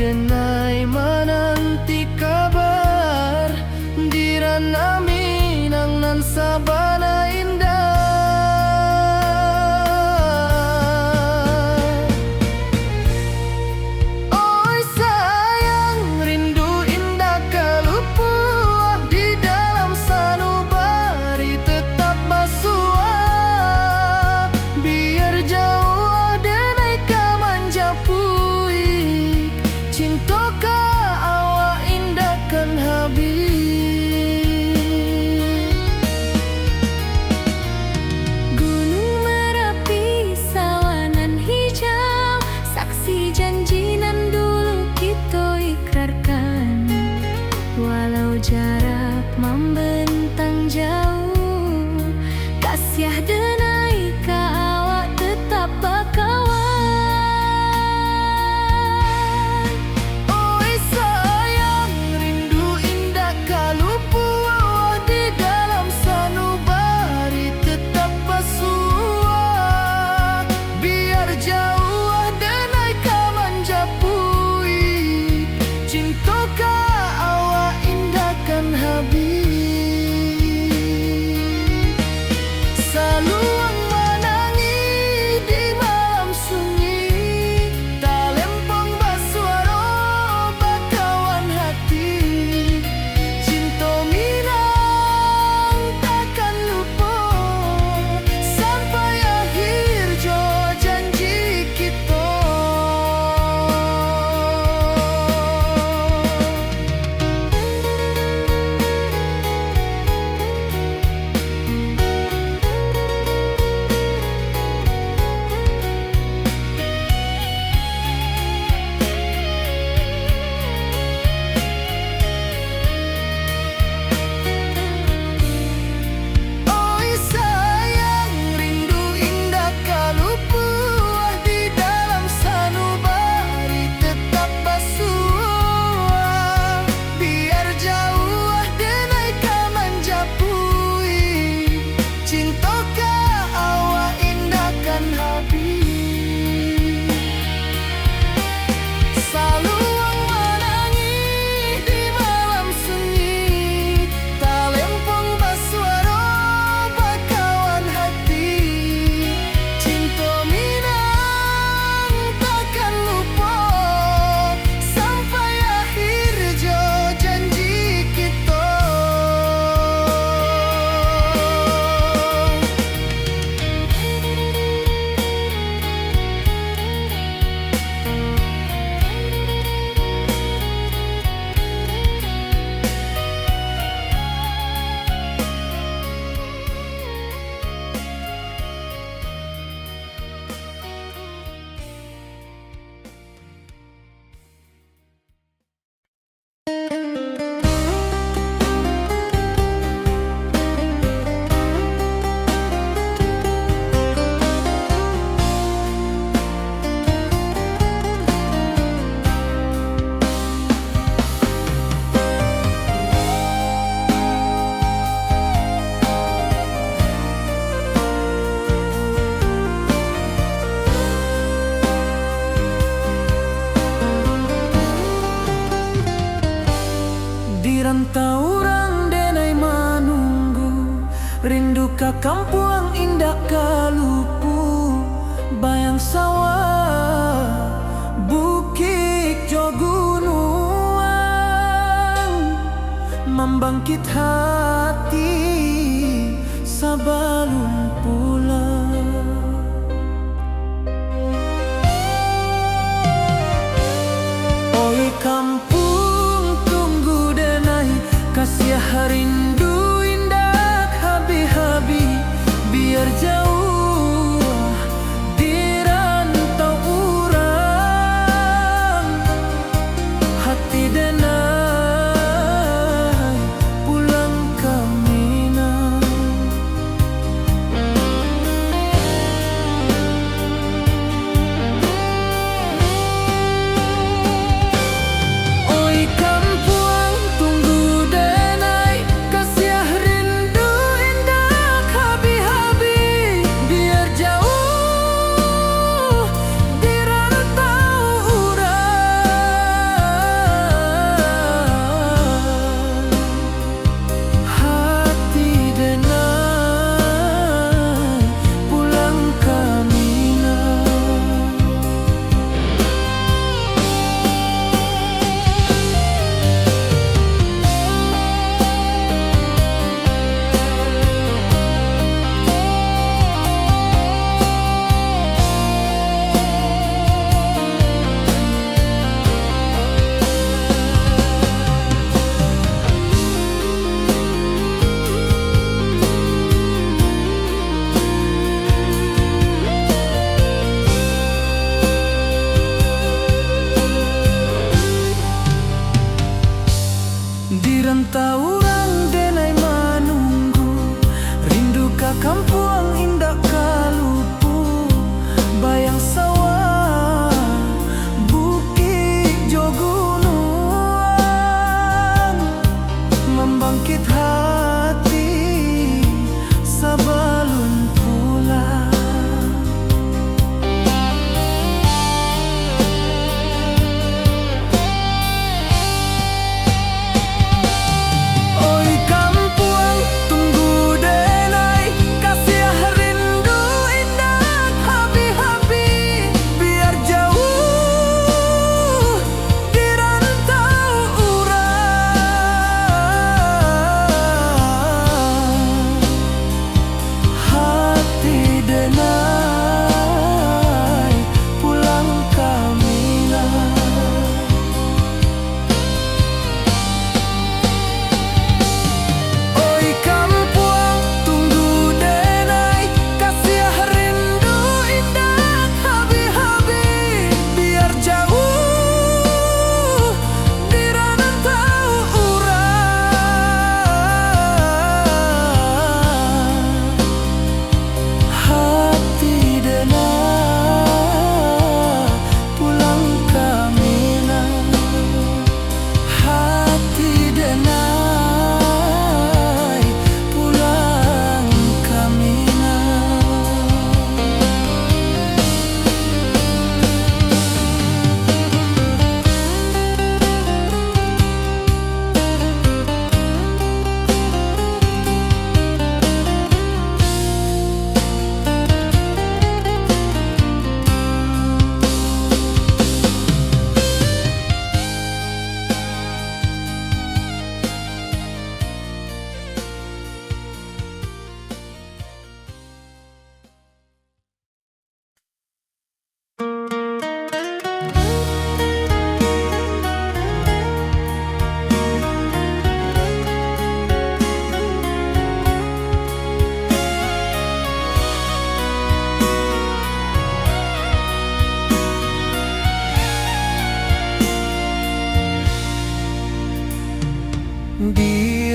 denai menanti kabar dirana minang nan sabana indah. Oi sayang, rindu indah kalupuah di dalam sanubari tetap basuah. Biar jauh denai kamanja puik, cinta ka awak indahkan habis. Gunung Merapi, sawangan hijau, saksi janji nan dulu kita ikrarkan. Walau jarak membentang jauh, kasiah denai ka awak tetap bakawan. Oi sayang, rindu indah kalupuah di dalam sanubari tetap basuah. Biar jauh denai kamanja puik, cinta ka awak indahkan habis. Saluang menangi di malam sunyi, talempong basuaro bakawan hati. Cinta minang takkan lupa sampai akhir jo janji kita. Oi sayang, rindu indah kalupuah di dalam sanubari tetap basuah. Biar jauh denai kamanja puik, cinta ka awak indahkan habis. Saluang menangi di malam sunyi, talempong basuaro bakawan hati. Cinta minang takkan lupa sampai akhir jo janji kita. Di rantau orang denai menunggu, rindu ka kampung indah kalupu. Bayang sawah, bukit jo gunung, membangkit hati sabalun pulang. Oi kampung tunggu denai, kasiah rindu indah habi-habi. Biar jauh di rantau urang, hati denai pulang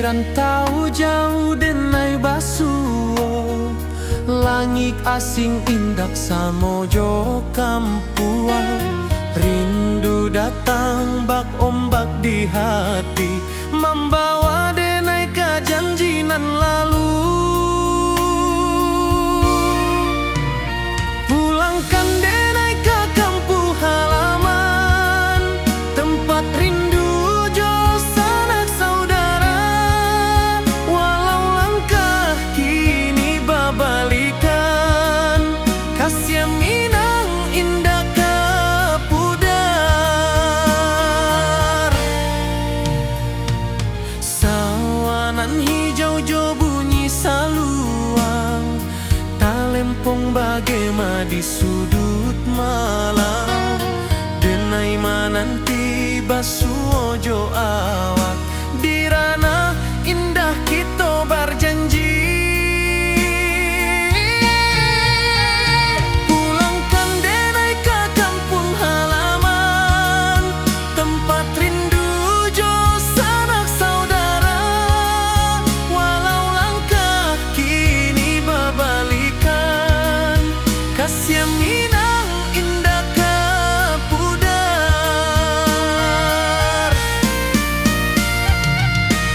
rantau jauh denai basuo, langit asing indak samojo kampuang. Rindu datang bak ombak di hati, membawa denai ke janjinan lalu. Pulangkan denai ke kampung halaman, tempat rindu jo sanak saudara. Walau langkah kini babalikan, kasih Minang indah kapudar. Sawanan hijau jo bunyi saluang, talempong bagema di sudut malam. Denai mananti basuo jo awak, di ranah indah kita berjanji. Pulangkan denai ke kampung halaman, tempat rindu jo sanak saudara. Walau langkah kini babalikan, kasih Minang indah kapudar.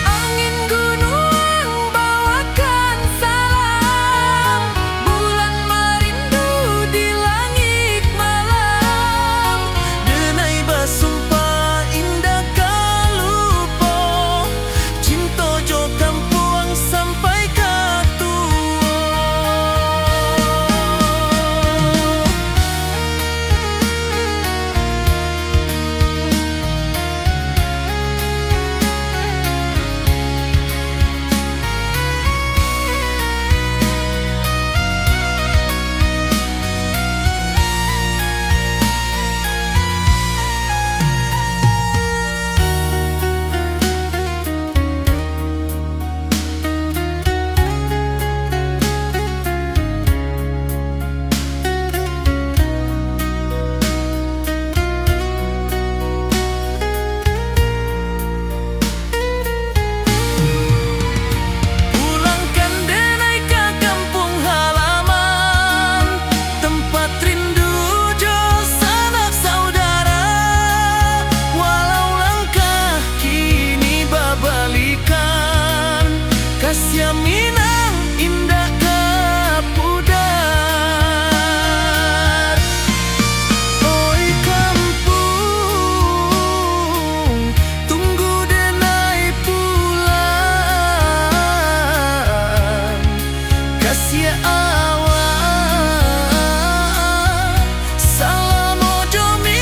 Angin gunung bawakan salam, bulan merindu di langit malam. Denai basumpah indah kalupo, cinta jo kampuang sampai katua. Pulangkan denai ke kampung halaman, tempat rindu jo sanak saudara. Walau langkah kini babalikan, kasih Minang indah kapudar. Oi kampung, tunggu denai pulang. Kasih awak, salam ojo Minang.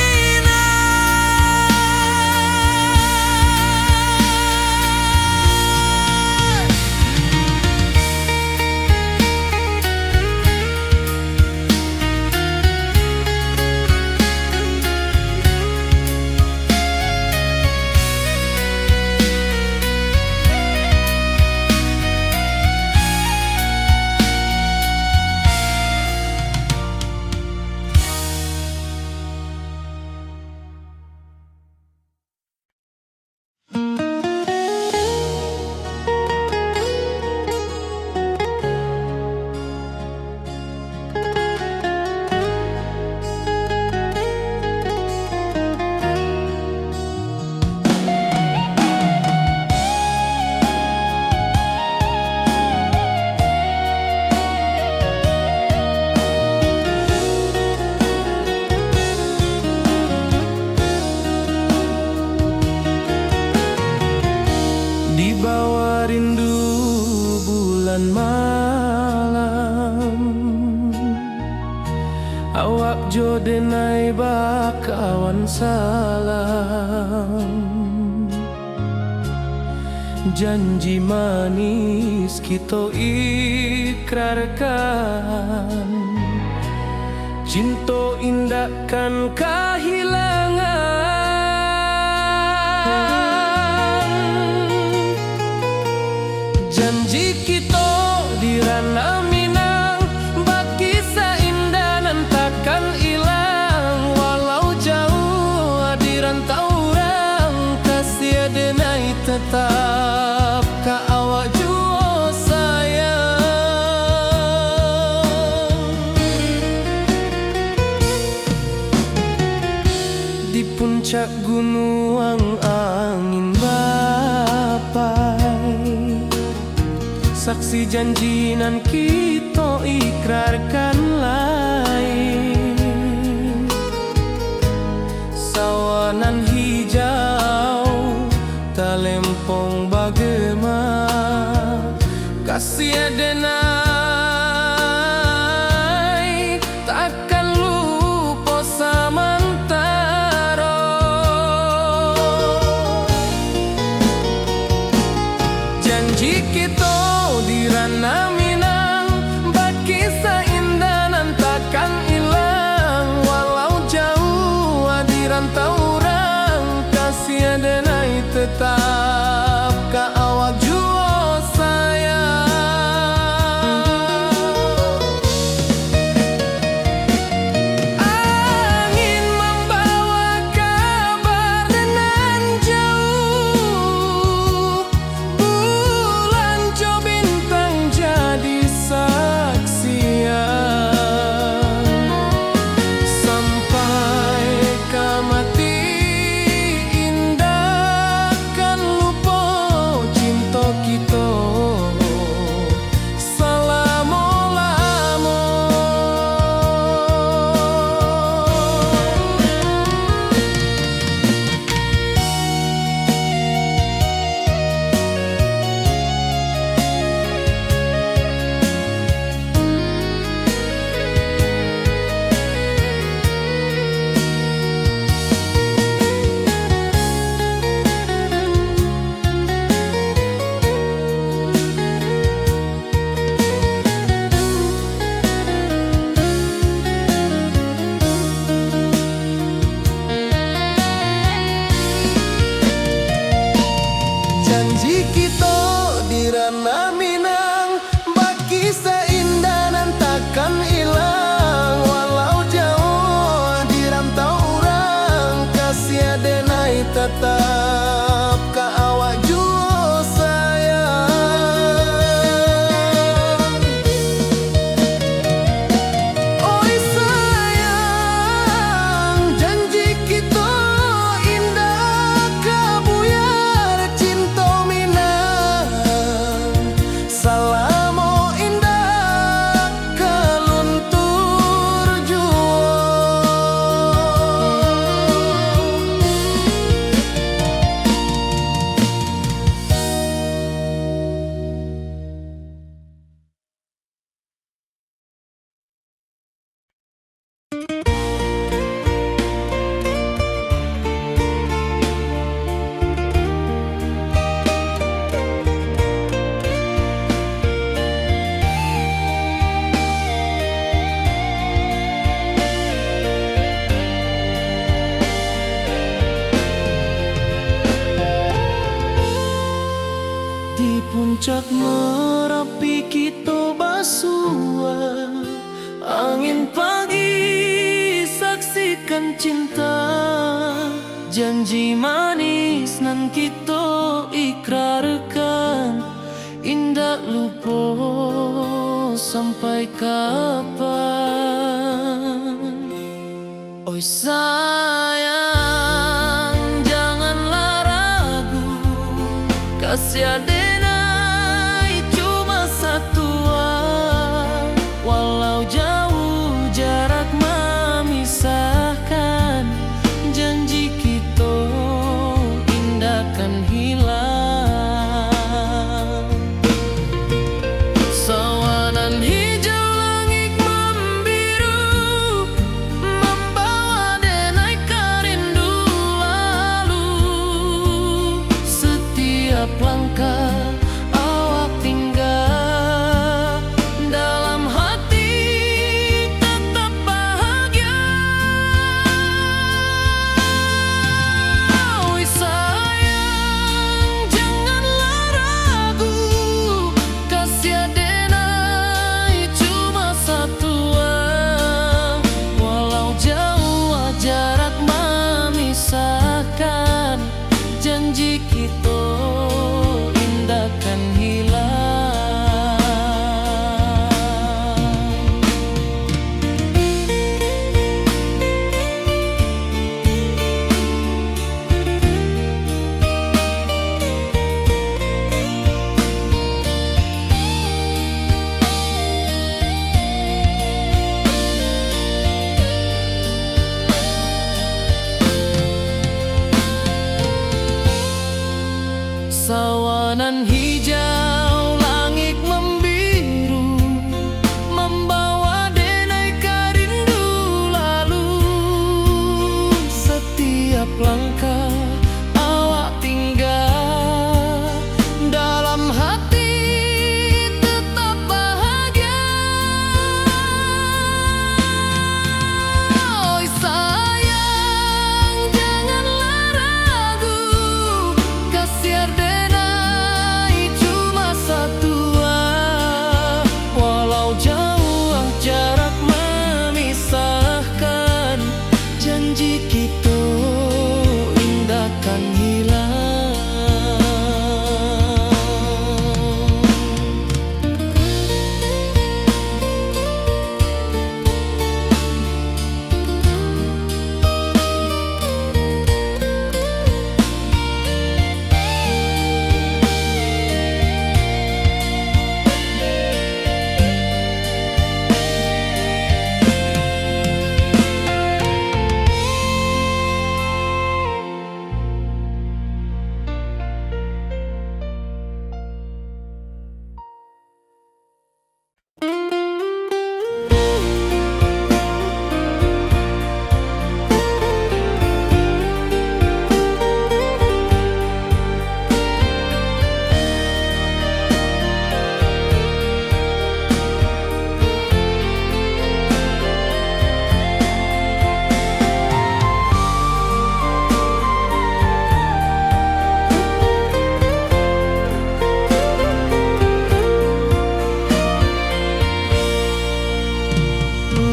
Di bawah rindu bulan malam, awak jo denai bakawan salam. Janji manis kita ikrarkan, cinta indahkan kehilangan. Janji kita di ranah Minang, bagi seindah nan takkan hilang. Walau jauh di rantau orang, kasih denai tetap di puncak gunung angin bapai. Saksi janji nan kita ikrarkan lain. Sawanan hijau talempong bagema, kasih adenai takkan lupa samantara. Janji kita di ranah Minang, bakisah indah nan takkan hilang. Walau jauh di rantau orang, kasih adenai tetap ka awak jua sayang. Angin membawa kabar nan jauh, bulan jo bintang jadi saksian. Sampai kamati indah kan lupa cinta kita selama-lama. Janji kita di ranah Minang, bakisah indah nan takkan hilang. Walau jauh di rantau orang, kasih adenai tetap ka awak jua sayang. Oi sayang, janji kita indah kabuyar cinta Minang. Salamo indah kaluntur jua. Di puncak Merapi kita basua, angin pagi saksikan cinta. Janji manis nan kita ikrarkan, indah lupa sampai kapan. Oi sayang, janganlah ragu, kasih adenai cuma satu. Walau jauh jarak memisahkan, janji kita indah kan hilang. Sawanan hijau langit membiru, membawa denai karindu lalu. Setiap langkah Damanan hijau, langit membiru, membawa denai rindu lalu. Setiap langkah awak tinggal, dalam hati tetap bahagia. Oi sayang, janganlah ragu, kasiar denai cuma satu. Walau jauh jarak memisahkan, janji kita indahkan hilang.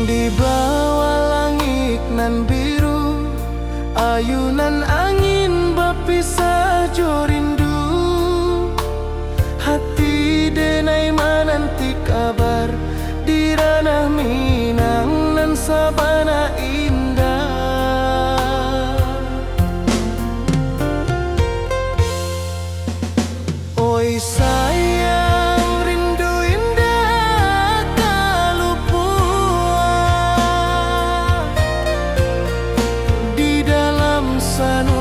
Di bawah langit nan biru, ayunan angin berpisah jo rindu. Hati denai menanti kabar, di ranah Minang nan sabana indah. Oi sayang, rindu indah kalupua di dalam sana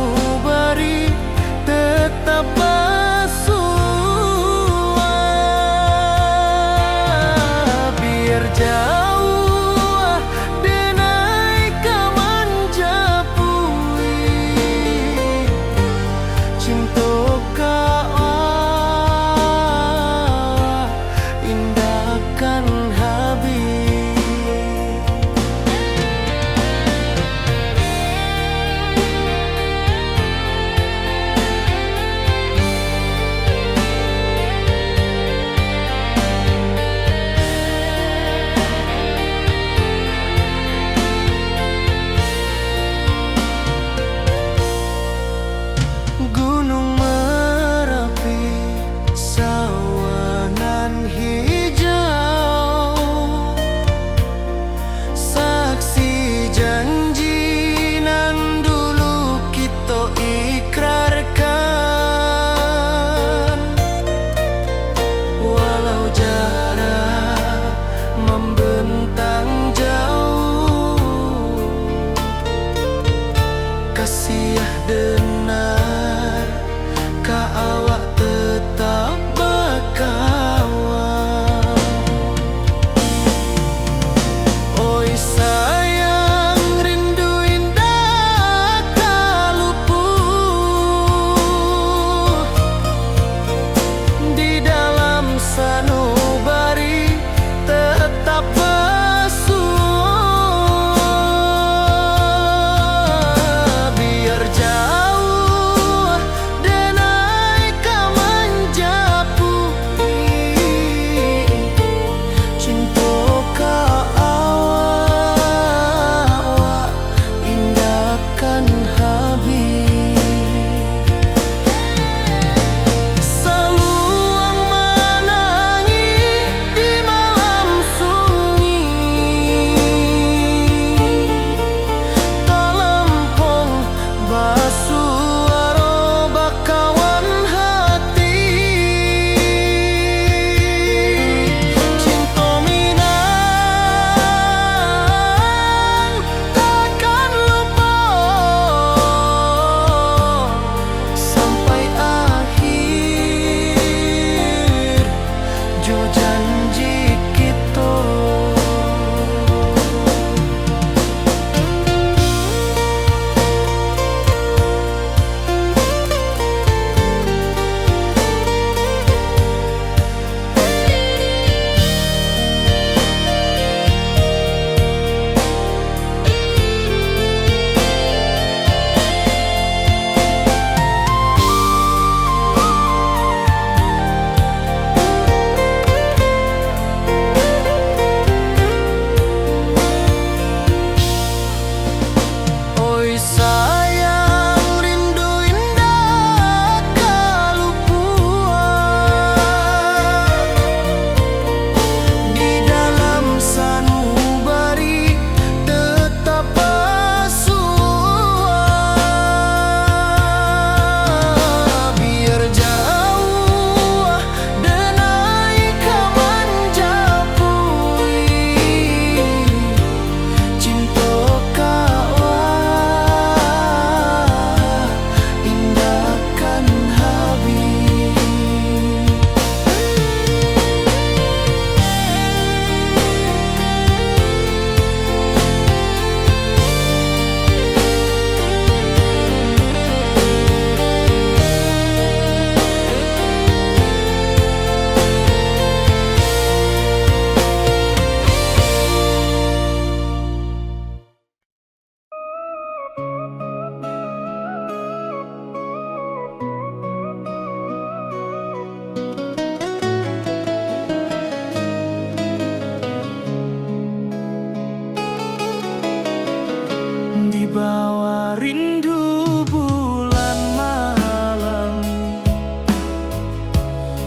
rindu bulan malam.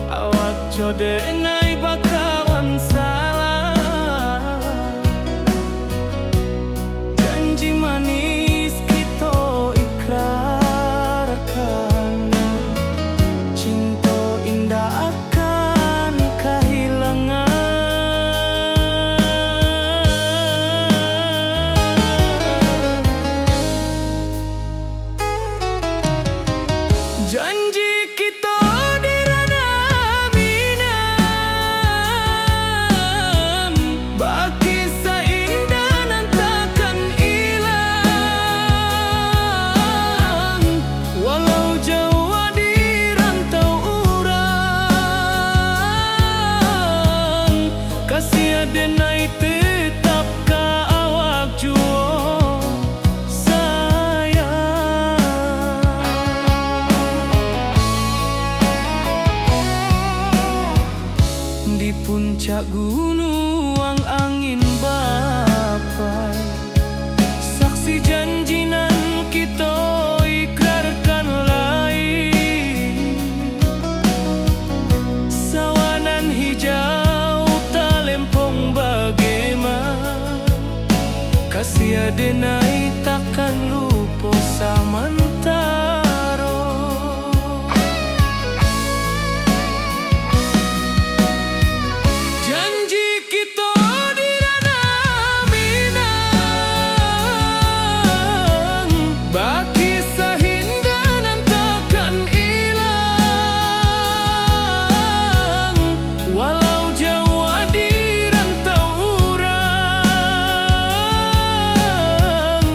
Awak jodenai bakawan salah. Janji manis kita ikrarkan. Cinta indah akan kehilangan. Janji kita di ranah Minang, baki seindah nan takkan hilang. Walau jauh di rantau urang, kasih adenai tetap ka awak juo sayang. Di puncak gunung angin bapai, saksi janji nan kita ikrarkan lain. Sawanan hijau talempong bagaimana, kasih adenai takkan lupa samantara. Janji kita di ranah Minang, baki sahinda nan takkan hilang. Walau jauh di rantau urang,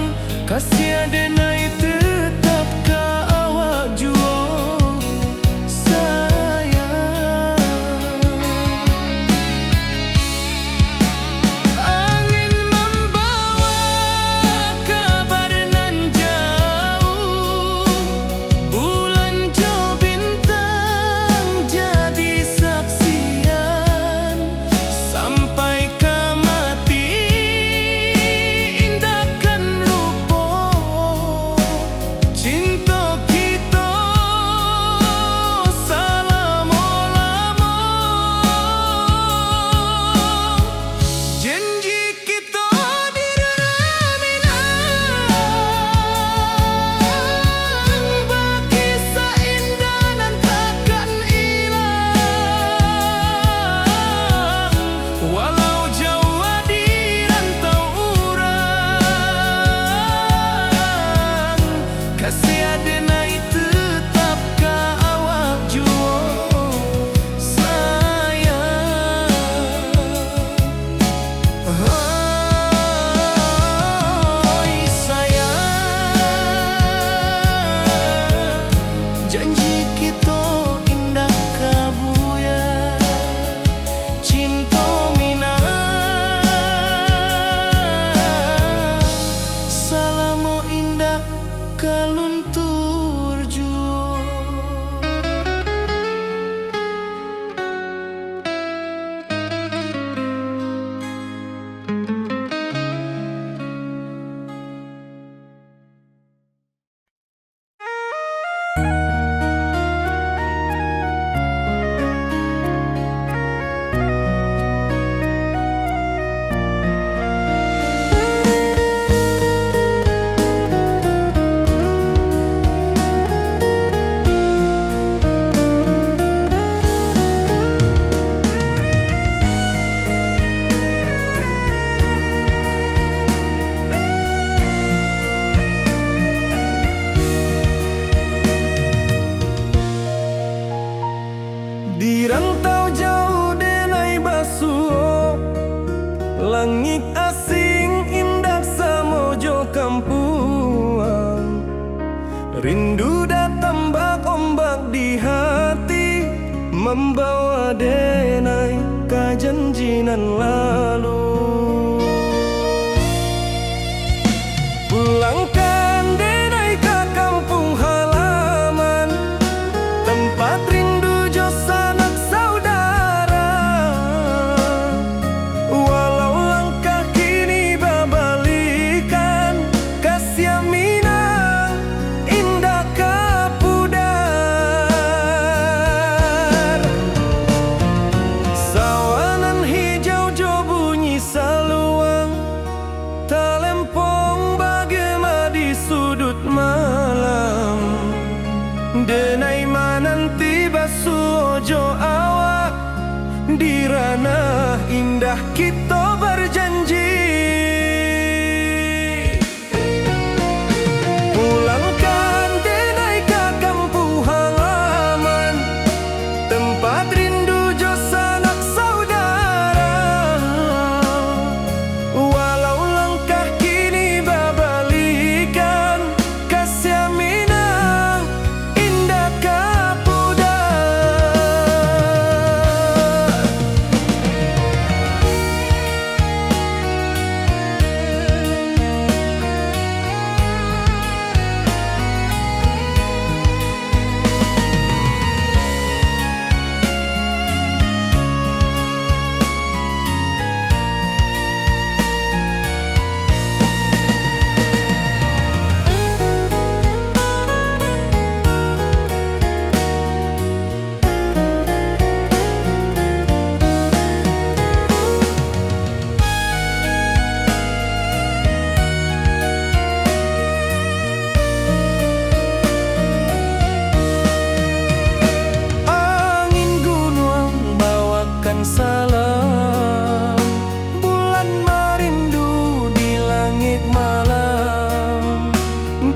kasih adenai tetap ka awak juo sayang. Angin membawa kabar nan jauh, bulan jo bintang jadi saksian. Sampai ke mati indahkan lupa cinta kita selama-lama. Janji kita di ranah Minang, baki seindah nan takkan hilang. Walau jauh di rantau urang, kasih adenai tetap ka awak juo sayang. Oi sayang, janji kita indah kabuya. Cinta Minang, salamo indah kaluntur juo. Di rantau jauh denai basuh, langit asing indah samojo kampuang. Rindu datang bak ombak di hati, membawa denai ka janjinan lalu. Pulangkan denai ke kampung halaman, tempat rindu jo sanak saudara. Walau langkah kini babalikan, kasih Minang indah kita berjanji. Pulangkan denai ke kampung halaman, tempat rindu jo sanak saudara. Walau langkah kini babalikan, kasih minang indah kapuda. Salam bulan merindu di langit malam,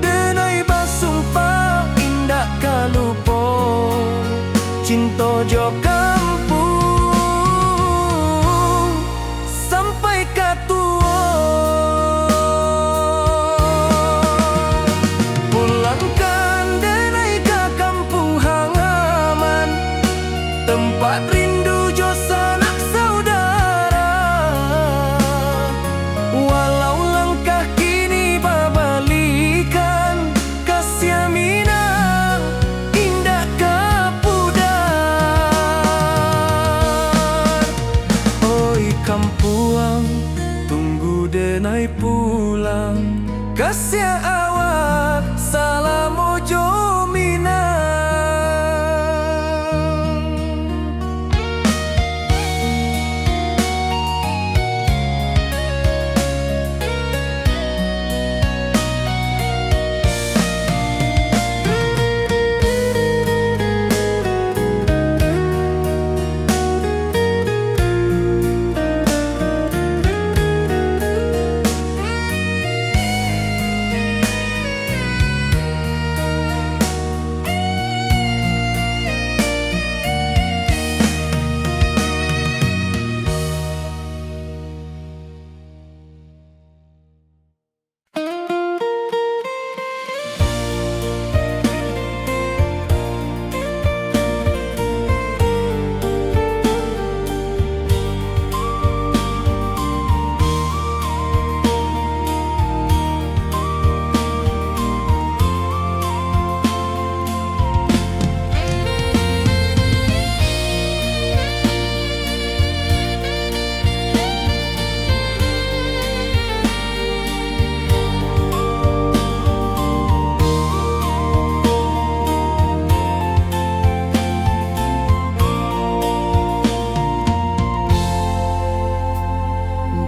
denai basumpah indah kalupo cinta jo kampung sampai katua. Pulangkan denai ke kampung halaman, tempat rindu jo sanak saudara. Walau langkah kini babalikan, kasih minang indah kapudar. Oi kampuang, tunggu denai pulang, kasih awak salam ojo minang.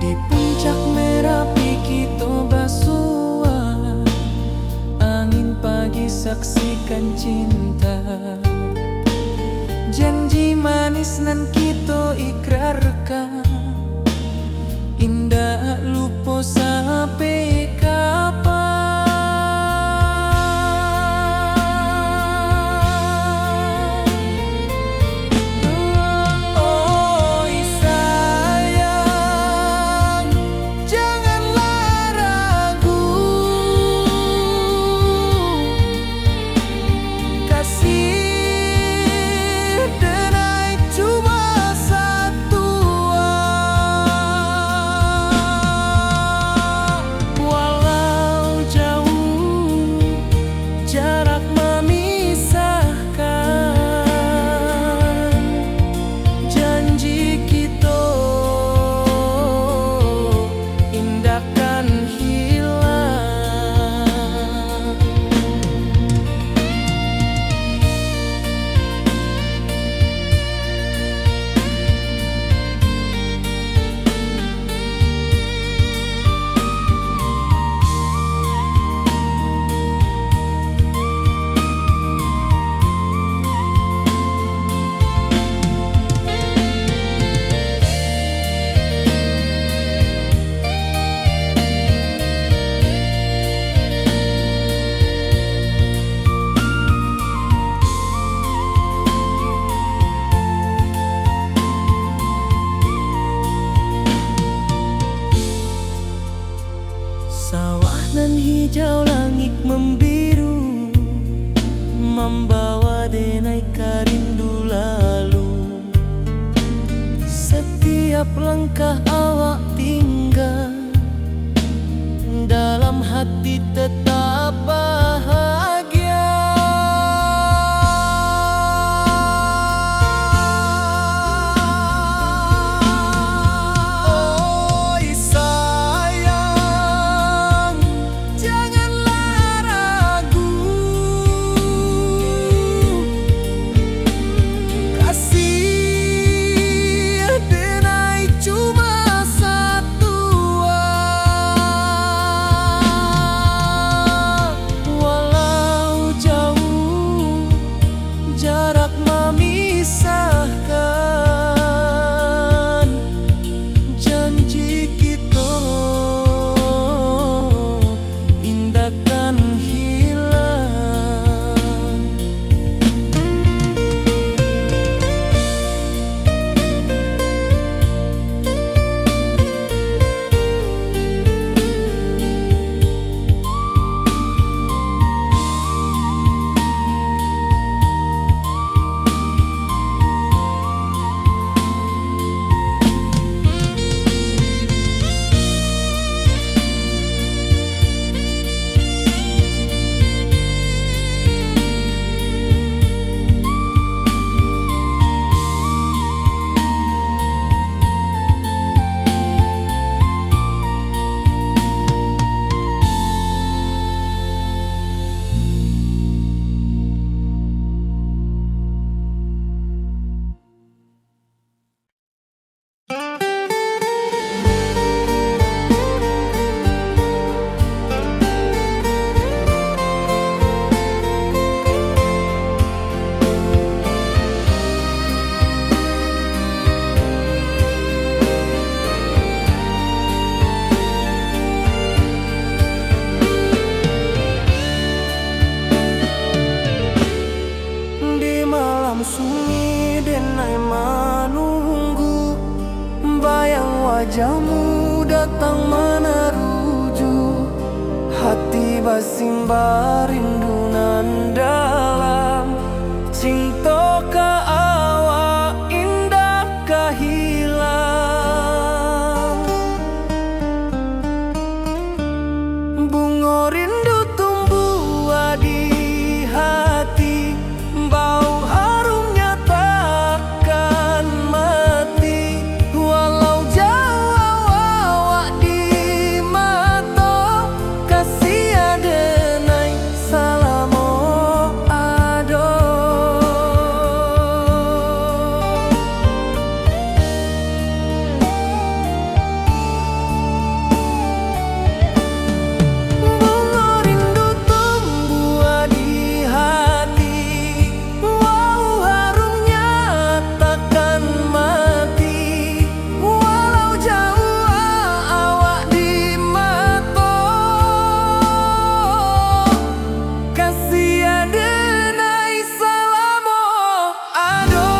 Di puncak Merapi kita basua, angin pagi saksikan cinta. Janji manis nan kita ikrarkan, indah lupa sampai kapan. Oi sayang, janganlah ragu, kasih denai cuma satu. membawa denai rindu lalu. Setiap langkah awak tinggal, dalam hati tetap bahagia. Oi sayang, janganlah ragu, kasih denai cuma satu. Walau jauh jarak memisahkan, janji kita indahkan hilang. Di malam sunyi denai menunggu, bayang wajahmu datang meneruju. Hati bersimbar rindu nan dalam, cinta ke awak indah kehilang. Bunga rindu tumbuh di hati, bau harumnya takkan mati. Walau jauh awak di mata, kasih denai salamo ado. Bunga rindu tumbuh di hati, wow harumnya takkan mati. Walau jauh awak di mata, kasih denai salamo ado.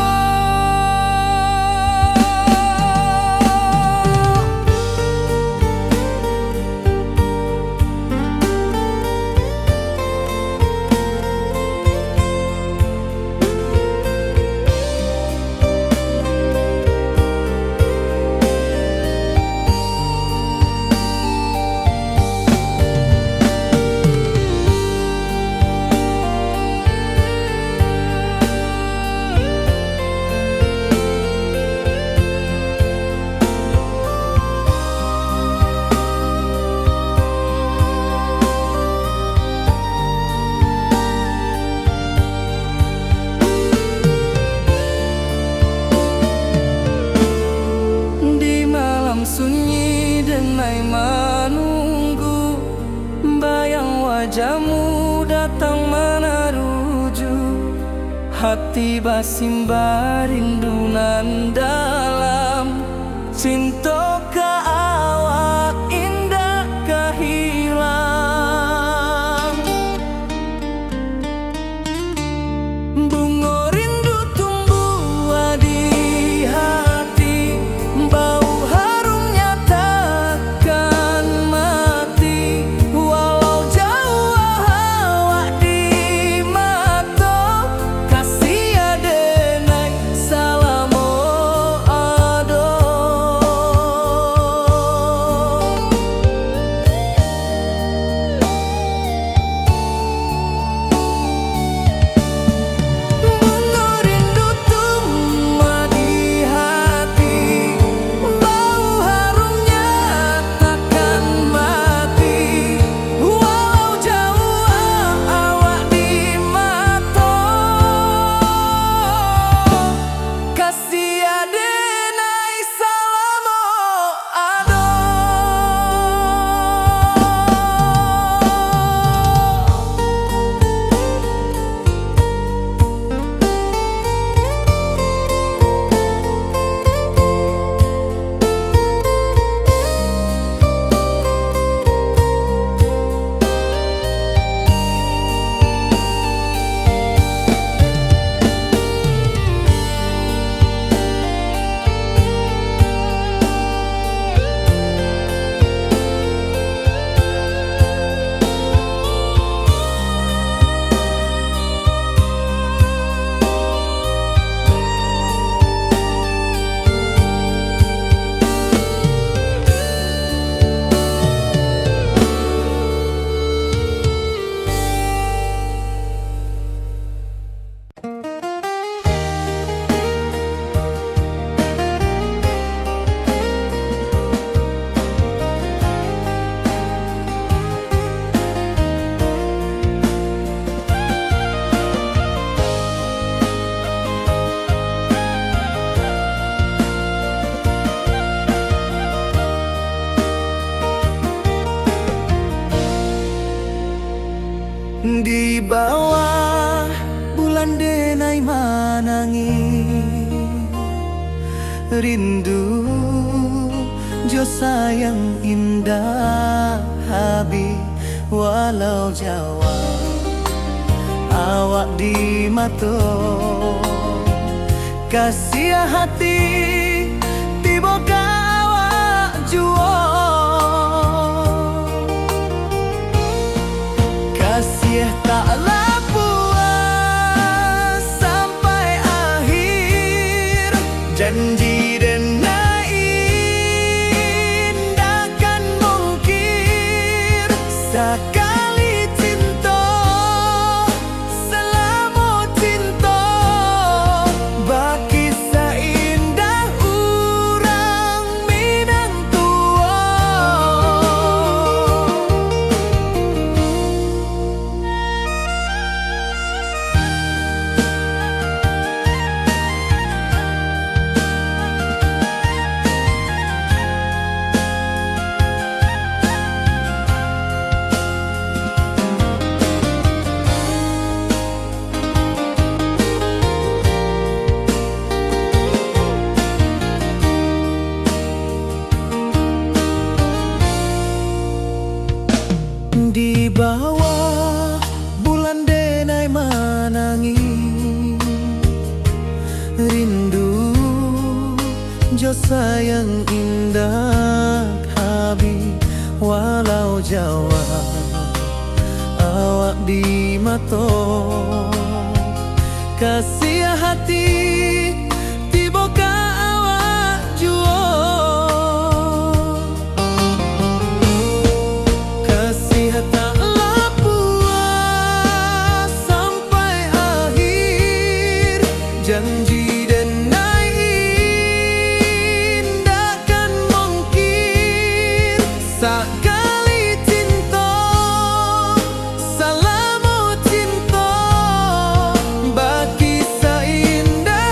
Di malam sunyi denai menunggu, bayang wajahmu datang meneruju. Hati bersimbar rindu nan dalam, cinta ke awak indah kehilang. Bunga rindu tumbuh di hati, bau harumnya takkan mati. Walau jauh awak di mata, manangi rindu jo sayang indah habi walau Jawa awak di mato kasih hati tiba awak juo kasih taklah puas sampai akhir janji dan indahkan mungkir sekali cinta selama cinta baki seindah urang Minang tua. Di bawah bulan denai manangi rindu jo sayang indah habi walau Jawa awak di mato kasih hati tiba ka awak juo taklah puas sampai akhir janji dan indahkan mungkir sekali cinta selama cinta baki seindah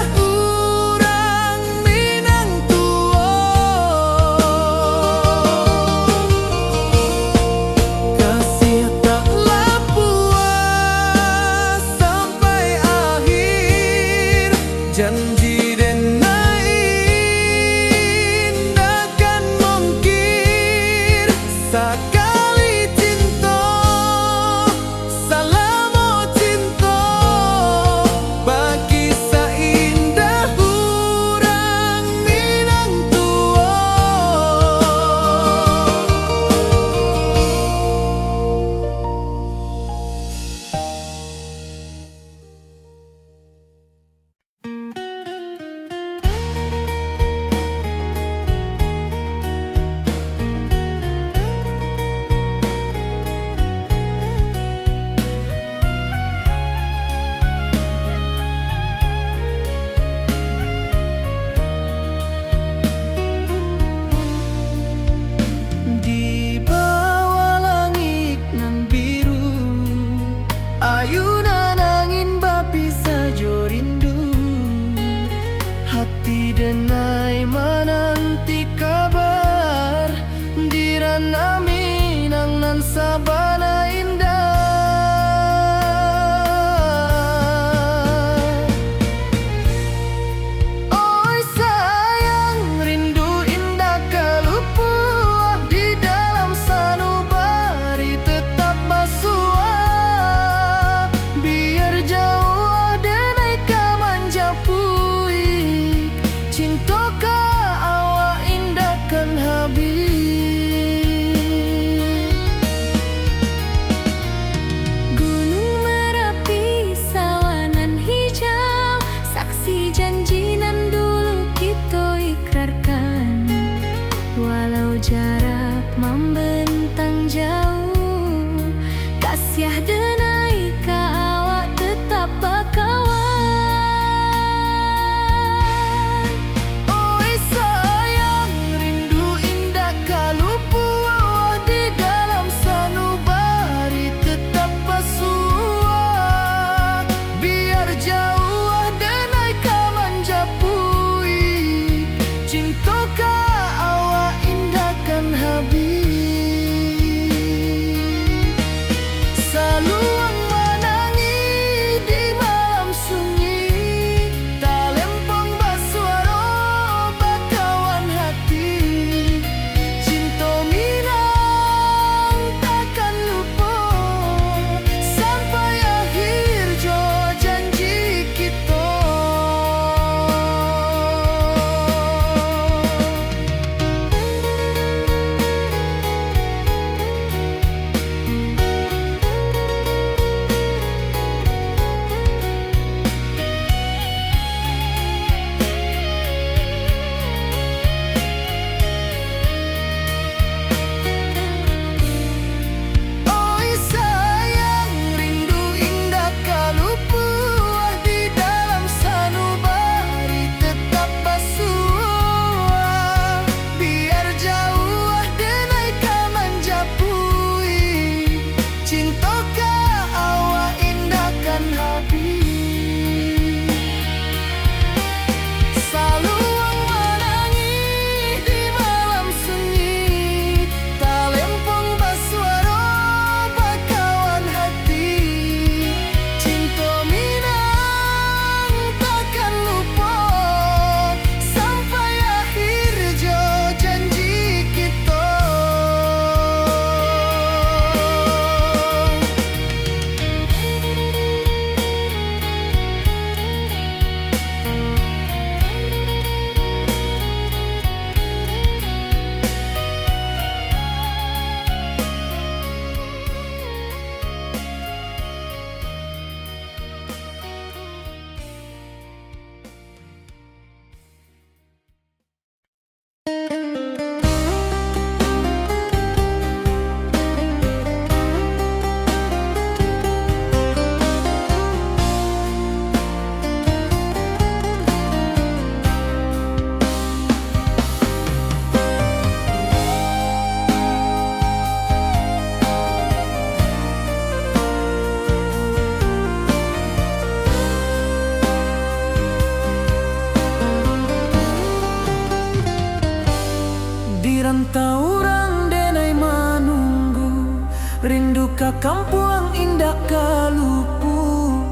ka kampuang indah kalupu,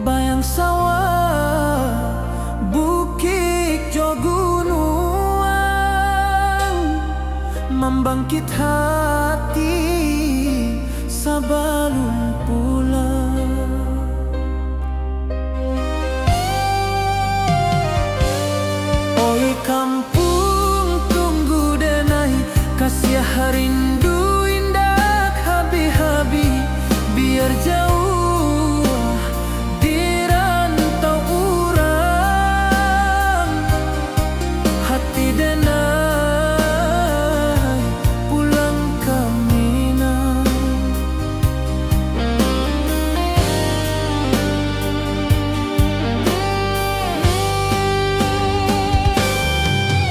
bayang sawah, bukit jo gunung, membangkit hati sabalun pulang. Oi kampung tunggu denai, kasih rindu indah habi-habi, biar jauh di rantau urang, hati denai pulang ke Minang.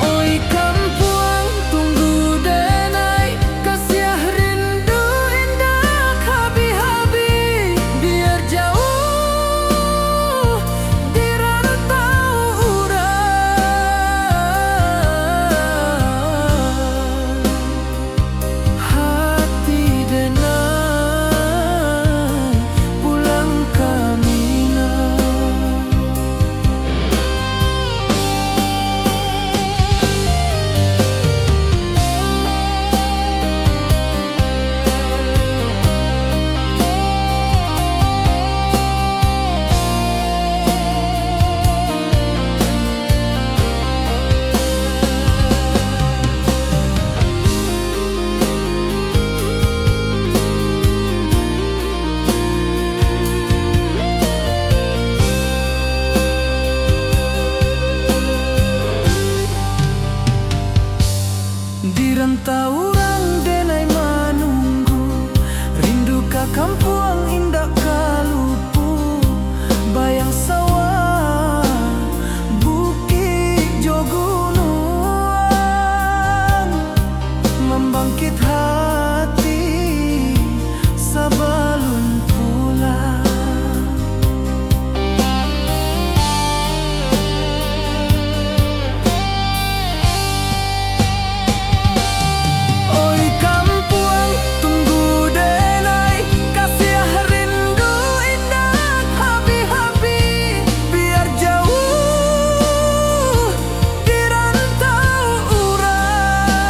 Oi kampuang tunggu denai, kasih rindu indah habi-habi, biar jauh di rantau urang, hati denai pulang ke Minang. Di rantau urang denai menunggu, rindu ka kampuang indah kalupu, bayang sawah, bukit jo gunung, membangkit hati sabalun pulang. Oi kampuang tunggu denai, kasih rindu indah habi-habi, biar jauh di rantau urang,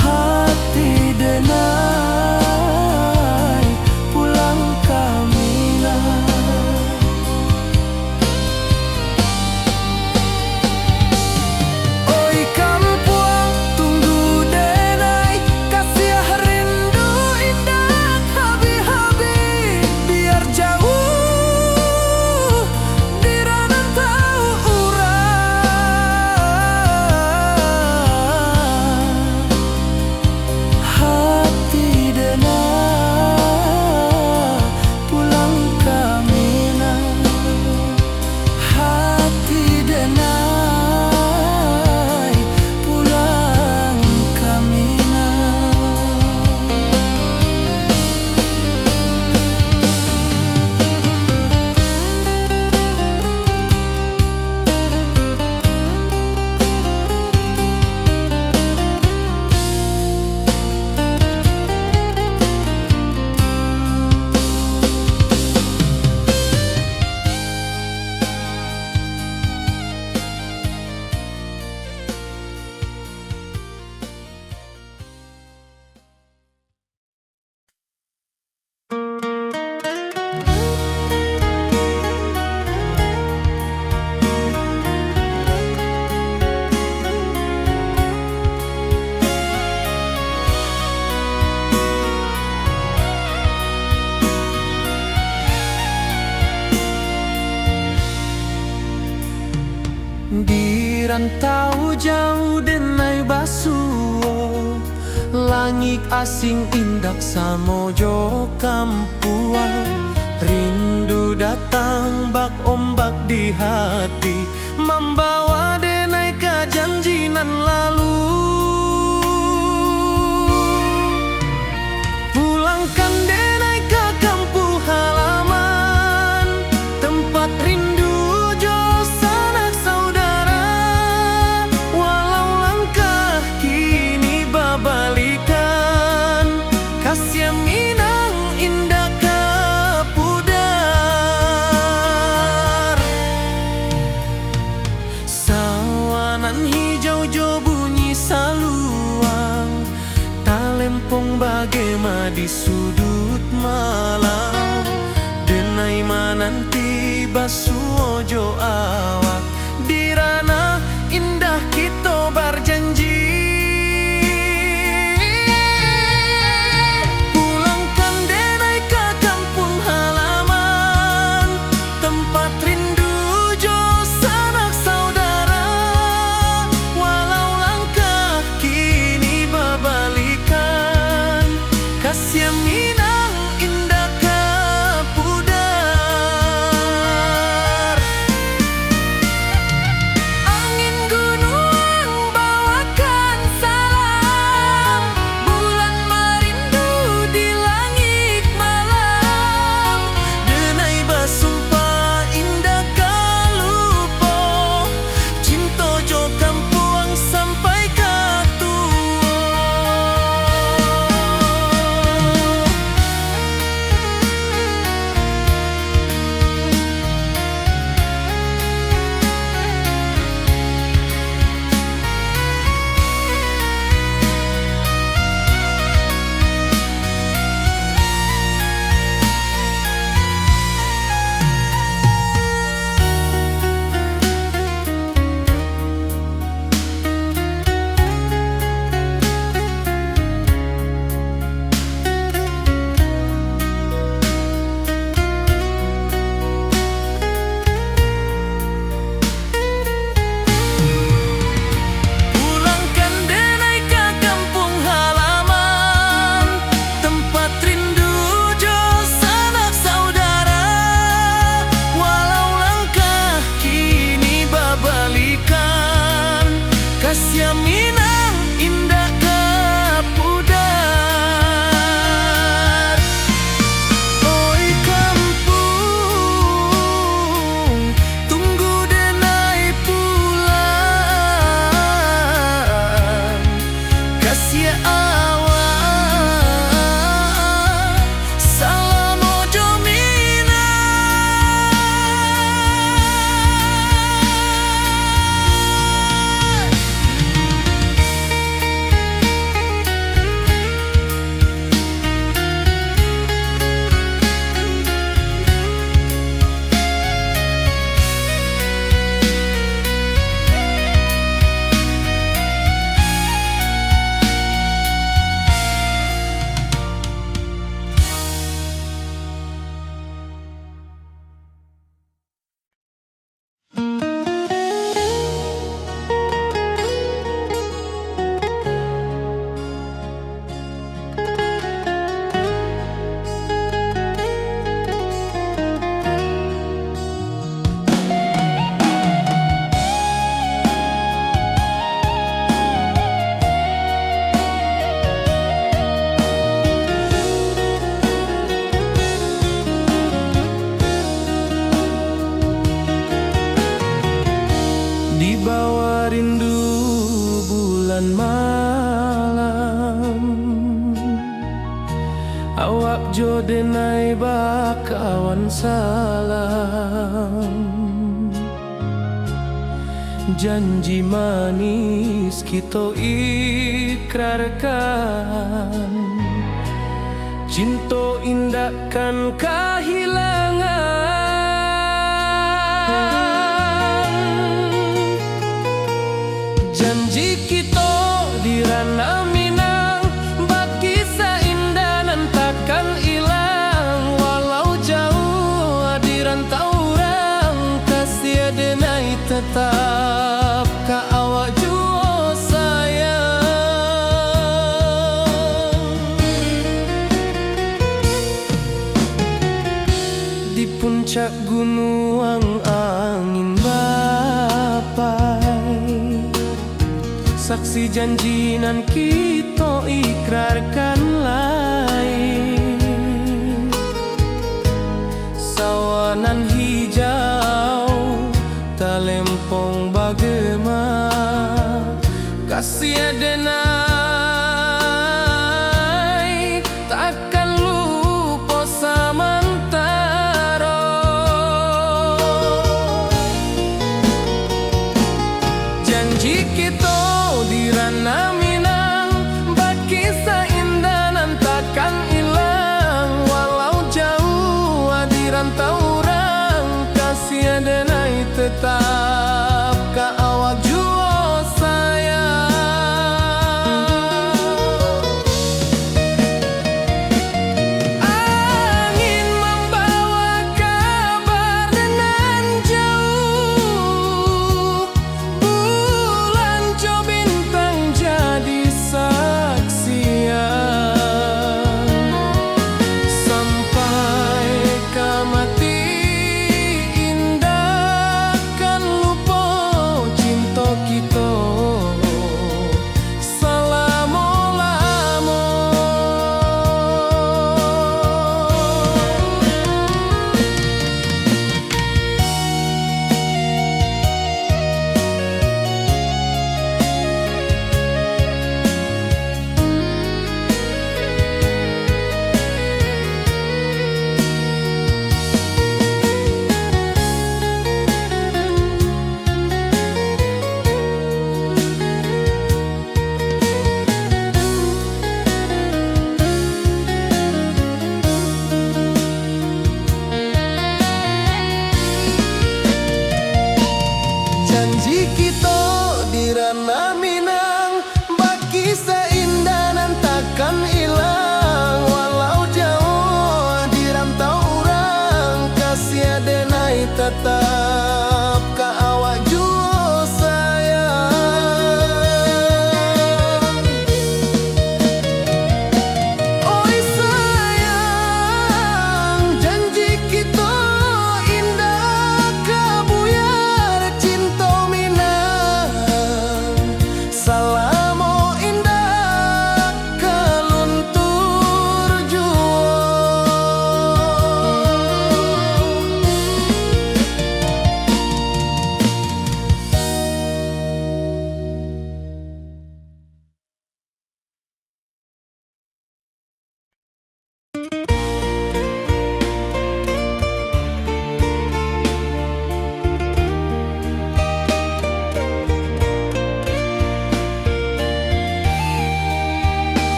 hati denai pulang ke Minang. Oi kampuang tunggu denai, kasih rindu indah habi-habi, biar jauh di rantau urang, hati denai pulang ke Minang, hati denai pulang ke Minang. Di rantau jauh denai basuo, langit asing indak samojo kampuang, rindu datang bak ombak di hati, membawa denai ke janji nan lalu. Pulangkan denai ke kampung halaman, tempat rindu jo sanak saudara, walau langkah kini sudut malam, denai mananti basuojo awak, di ranah indah kita berjanji. Pulangkan denai ke kampung halaman, tempat rindu jo sanak saudara. Walau langkah kini berbalikan, kasih Minang indah ke pudar. Angin gunung bawakan salam, bulan merindu di langit malam. Denai basumpah indah kalupo, cinta jo kampung sampai ke tua. Pulangkan denai ke kampung halaman, tempat rindu jo sanak saudara. Walau langkah kini berbalikan, kasih Minang indah ke pudar. Oi kampung, tunggu denai pulang, kasih awak salam ojo Minang. Di bawah rindu bulan malam, awak jo denai bakawan salam. Janji manis kita ikrarkan, cinta indahkan kehilangan. Janji kita di ranah Minang, bakisah indah nan takkan hilang. Walau jauh di rantau orang, kasih denai tetap ke awak jua sayang. Di puncak gunung angin bapai, saksi janji nan kita ikrarkan lain. Sawanan hijau talempong bagema, kasih denai takkan lupa samantara. Janji kita di ranah Minang, bakisah indah nan tak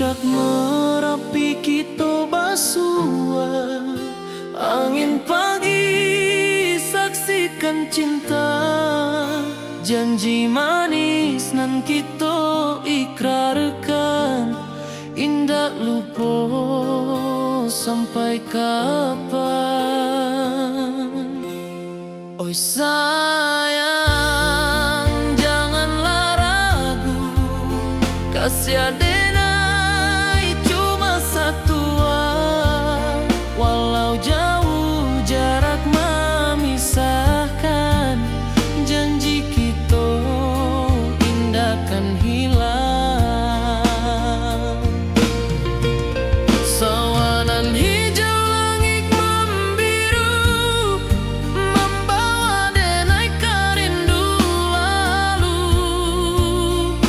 Puncak Merapi kita basua, angin pagi saksikan cinta, janji manis nan kita ikrarkan, indah lupa sampai kapan. Oi sayang, janganlah ragu, kasih adenai cuma satu, walau jauh jarak memisahkan, janji kita indah kan hilang. Sawanan hijau langit membiru, membawa denai kerindu lalu.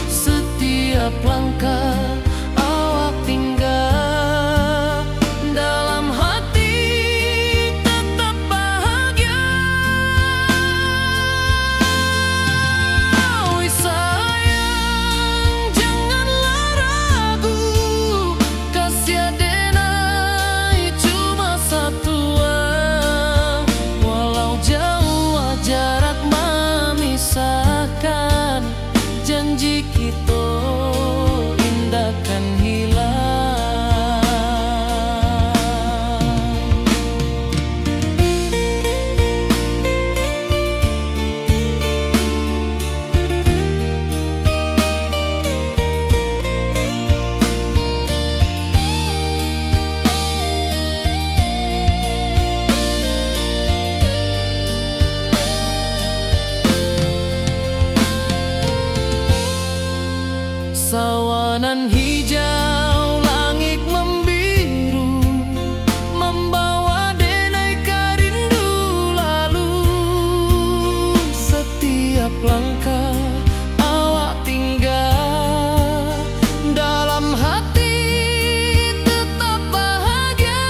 Setiap langkah awak tinggal, dalam hati tetap bahagia. Oi sayang, janganlah ragu, kasih adenai cuma satu, walau jauh jarak memisahkan, janji kita indah kan hilang. Sawanan hijau langit membiru, membawa denai kerindu lalu. Setiap langkah awak tinggal, dalam hati tetap bahagia.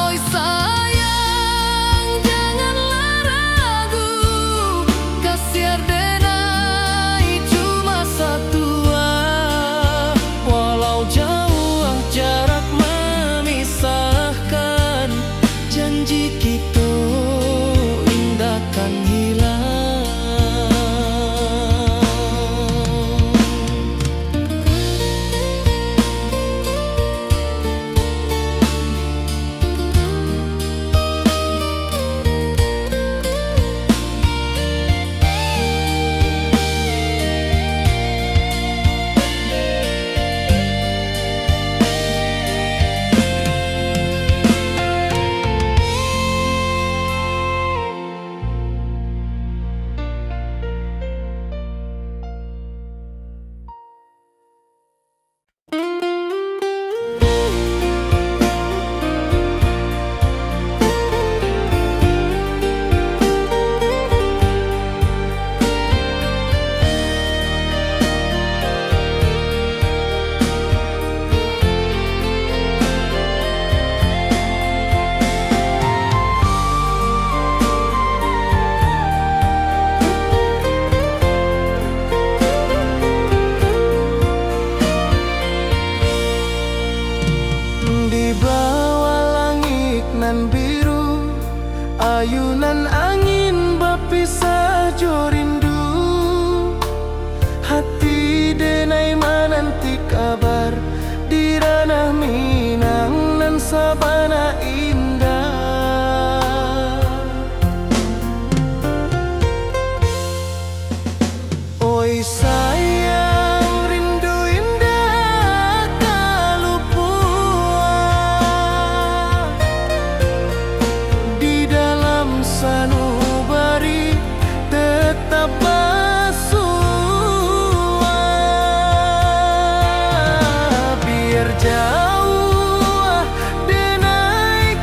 Oi sayang, janganlah ragu, kasih adenai cuma satu, walau jauh jarak memisahkan, janji kita indah kan hilang. Di bawah langit nan biru, ayunan angin berpisah jo rindu. Hati denai menanti kabar, di ranah Minang nan sabana indah. Oi sayang, rindu indah kalupua, di dalam sanubari tetap basua. Biar jauh denai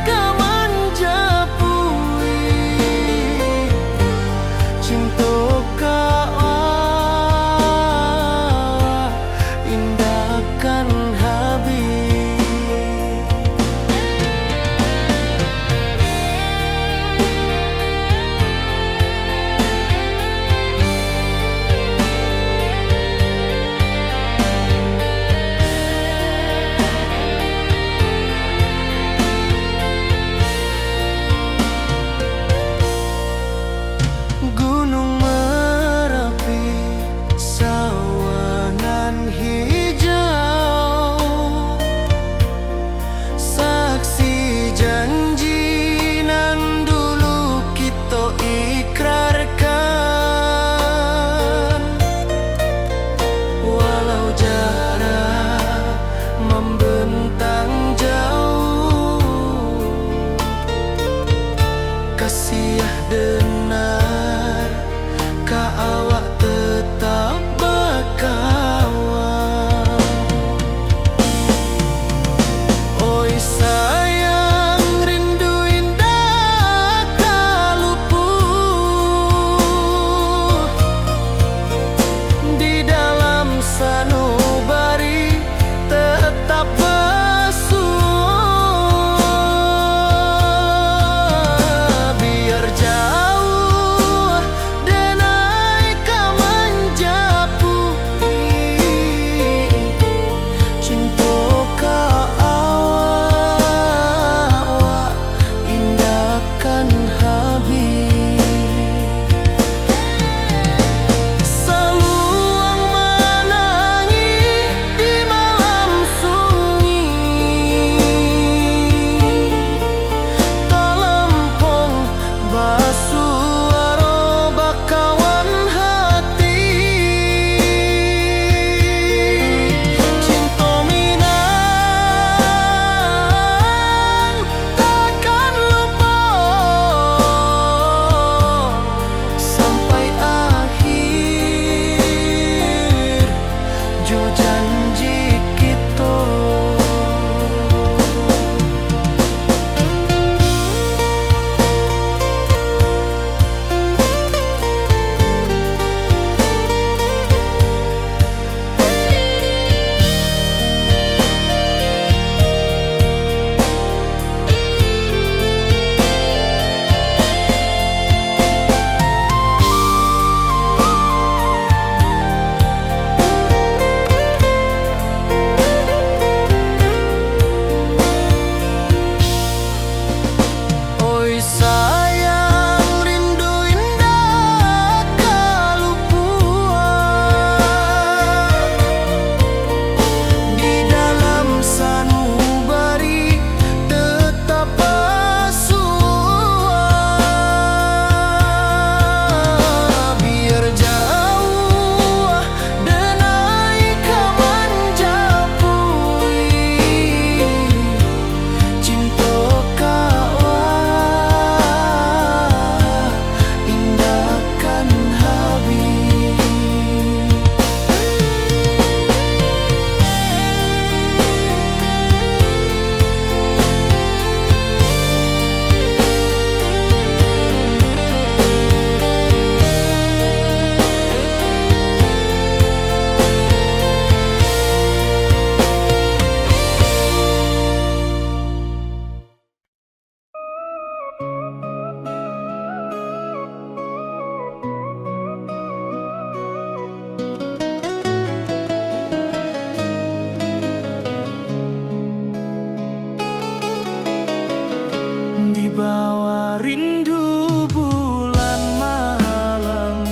Wibawa rindu bulan malam,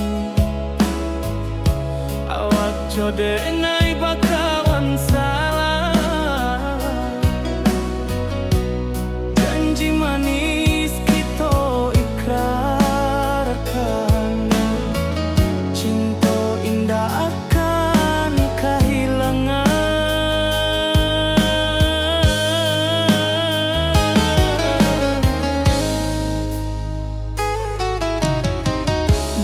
awak jode ngai bakawan salah. Janji manis kita ikrarkan, cinta indah akan kehilangan.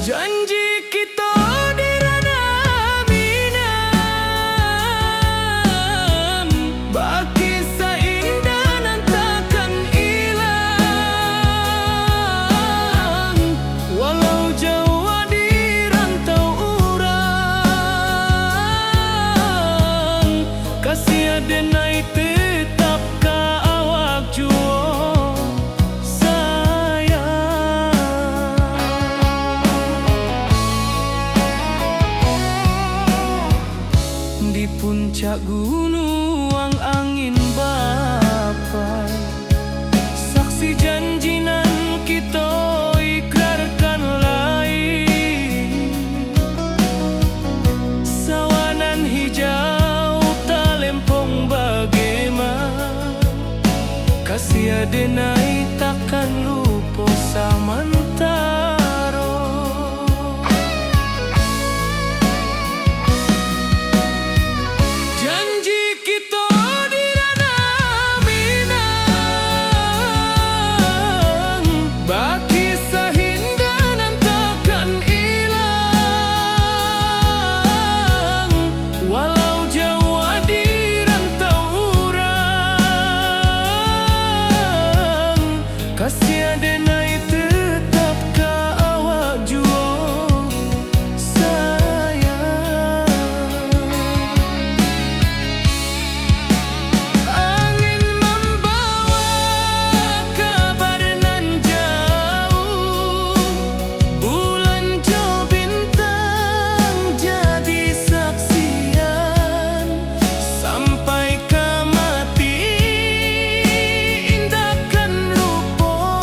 Janji kita di ranah minam, baki seindah nan takkan hilang. Walau jauh di rantau urang, kasih adenai tetap ka awak jua. Di puncak gunung angin bapai, saksi janji nan kita ikrarkan lain. Sawanan hijau talempong bagaimana, kasih adenai takkan lupa samantara. Janji kita di ranah minang, baki sahinda nan takkan hilang. Walau jauh di rantau urang, kasih adenai tetap ka awak jua sayang. Angin membawa kabar nan jauh, bulan jo bintang jadi saksian. Sampai ke mati indahkan lupa,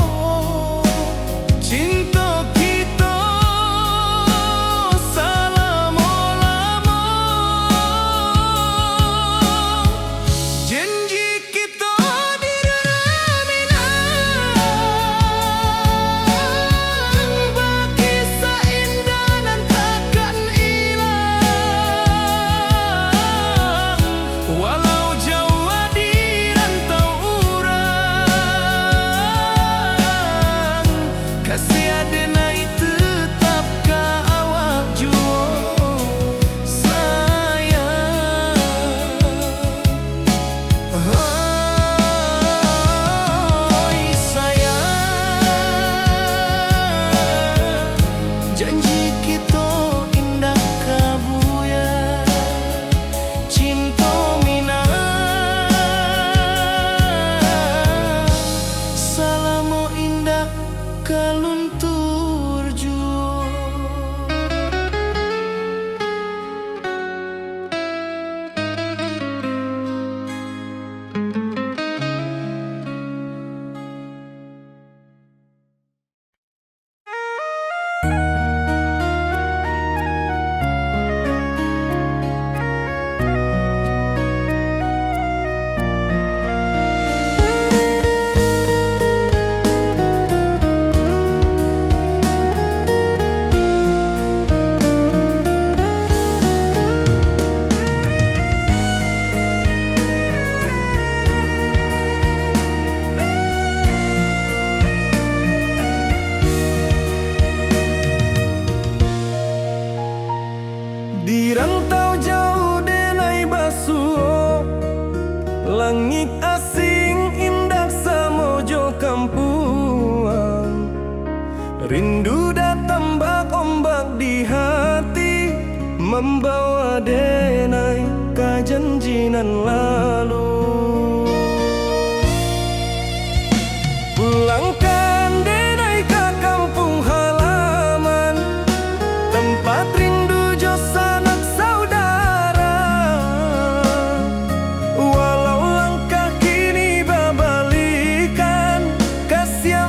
cinta kita selama-lama. Janji kita di ranah minang, baki seindah nan takkan hilang. Walau jauh di rantau urang, kasih adenai tetap ka awak jua sayang. Oi sayang, janji kita indah kabuya, cinta minang, salamo indah kaluntur jua. Di rantau jauh denai basuh, langit asing indah samojo kampuang. Rindu datang bak ombak di hati, membawa denai ka janjinan lalu. Pulangkan denai ka kampung halaman, tempat rindu jo sanak saudara. Walau langkah kini babalikan, kasih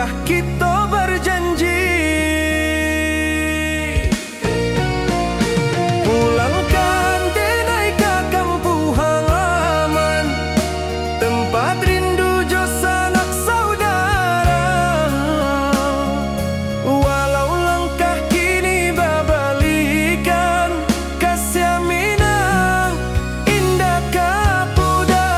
langkah kita berjanji, pulangkan denai ke kampung halaman, tempat rindu jo sanak saudara. Walau langkah kini babalikan, kasih minang indah kapudar.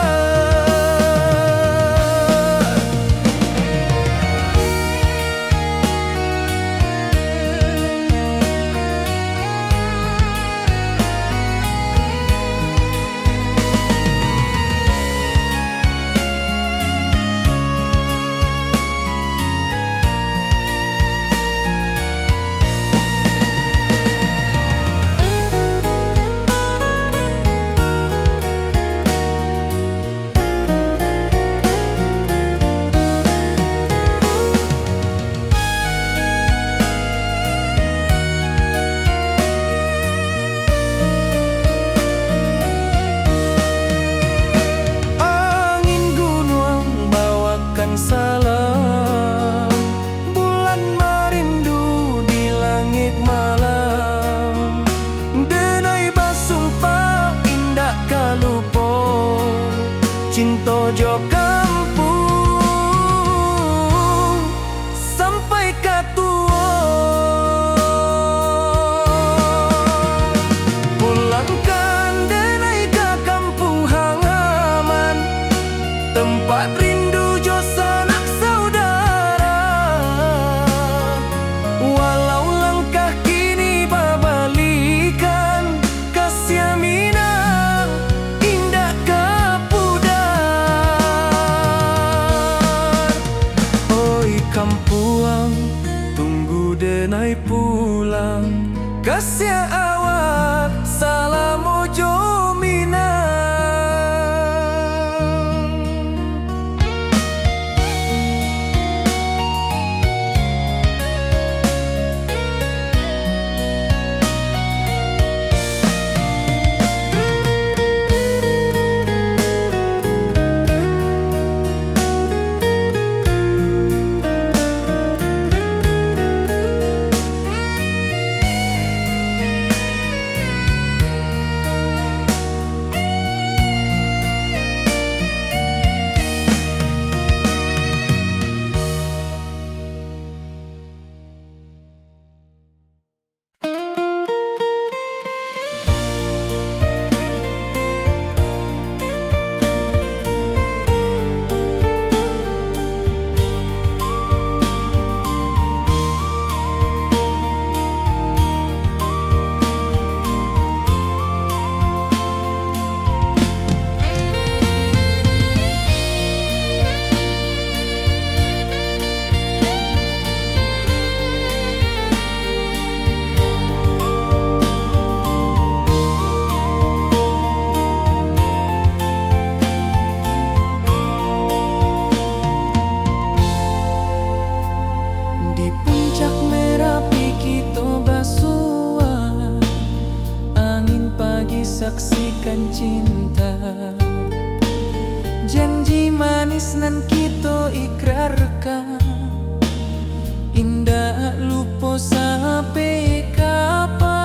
Salam bulan merindu di langit malam, denai basumpah indah kalupo, cinta jo kampung sampai katua. Pulangkan denai ke kampung halaman, tempat rindu jo sanak saudara. Walau langkah kini babalikan, kasih minang indah kapudar. Oi kampuang, tunggu denai pulang, kasih awak salam ojo minang. Saksikan cinta, janji manis nan kita ikrarkan, indah lupa sampai kapan.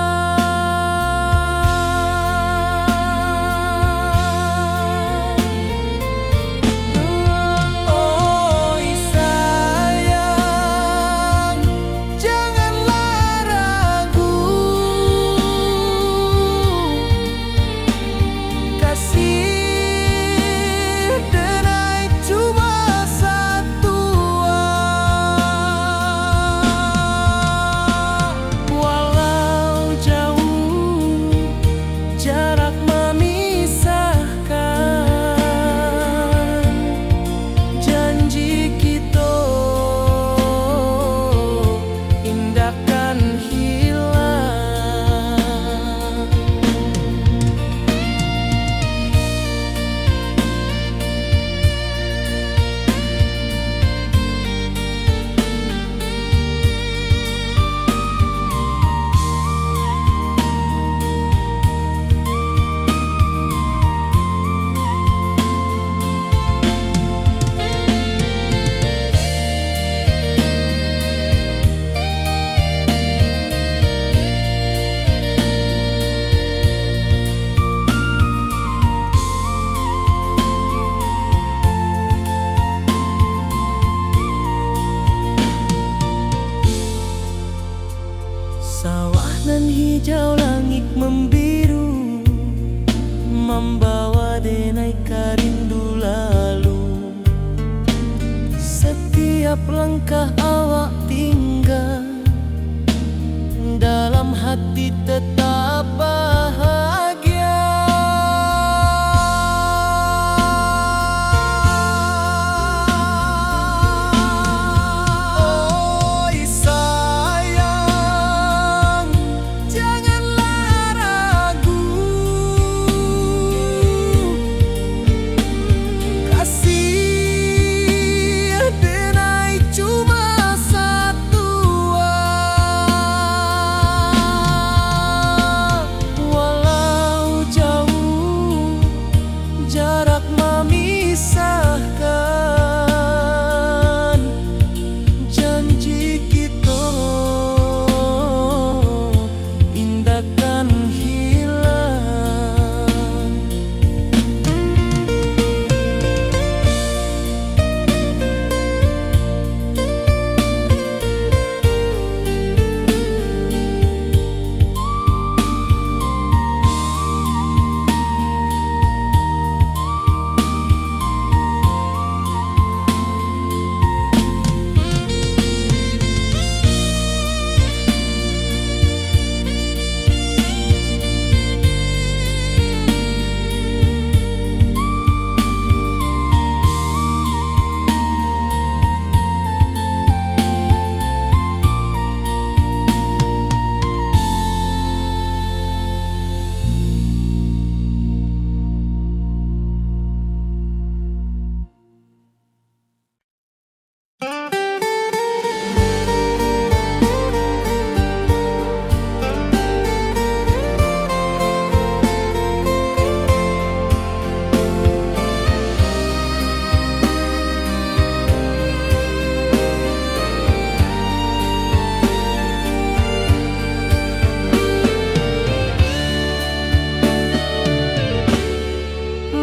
Oi sayang, janganlah ragu, kasih denai cuma satu. hijau langit membiru, membawa denai rindu lalu. Setiap langkah awak tinggal, dalam hati tetap bahagia. Oi sayang, janganlah ragu, kasih denai cuma satu. Walau jauh jarak memisahkan, janji kita indahkan hilang.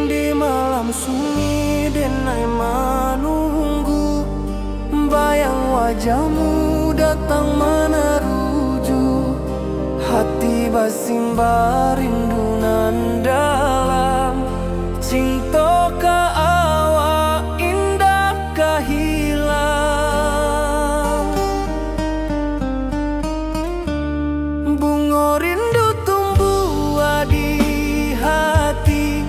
Di malam sunyi denai menunggu, bayang wajahmu datang meneruju. Hati basimba rindu nan dalam, cinta ka awak indah ka hilang. Bunga rindu tumbuh di hati,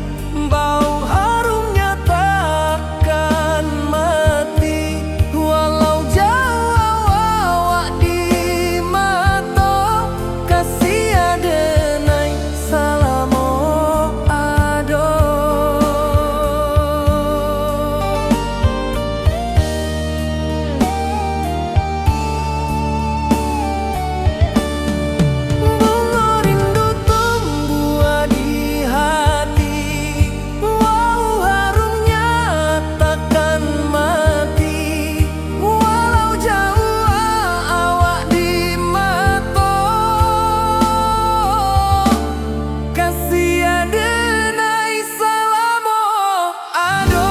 bau harumnya takkan mati. Walau jauh awak di mata, kasih adenai salamo ado. Bunga rindu tumbuh di hati, wow harumnya takkan mati. Walau jauh awak di mata, kasih adenai salamo ado.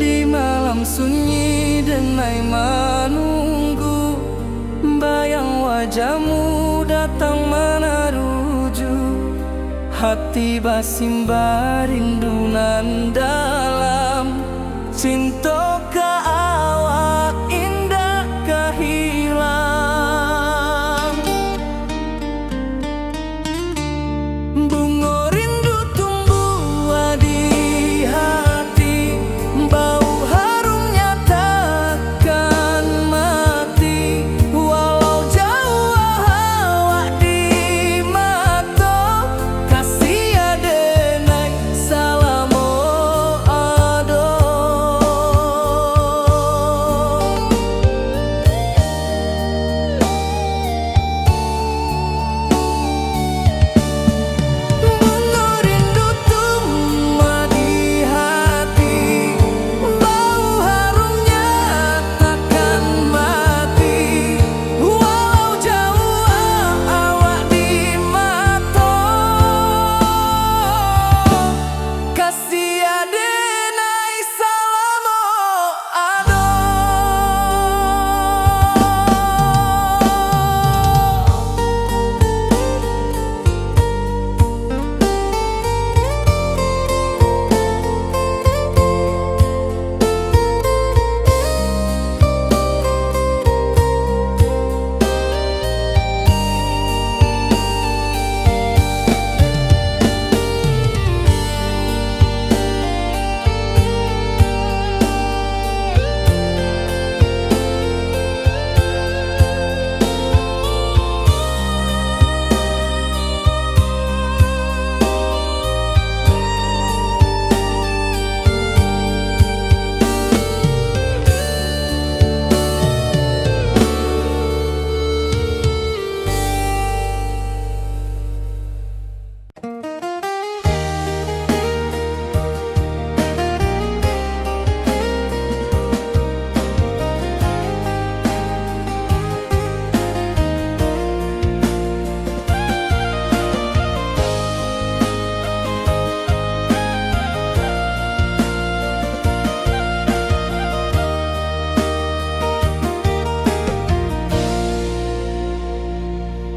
Di malam sunyi denai menunggu, bayang wajahmu datang meneruju. Hati basimba rindu nan dalam, cinta ka awak indah ka hilang. Bunga rindu tumbuh di hati, bau harumnya takkan mati. Walau jauh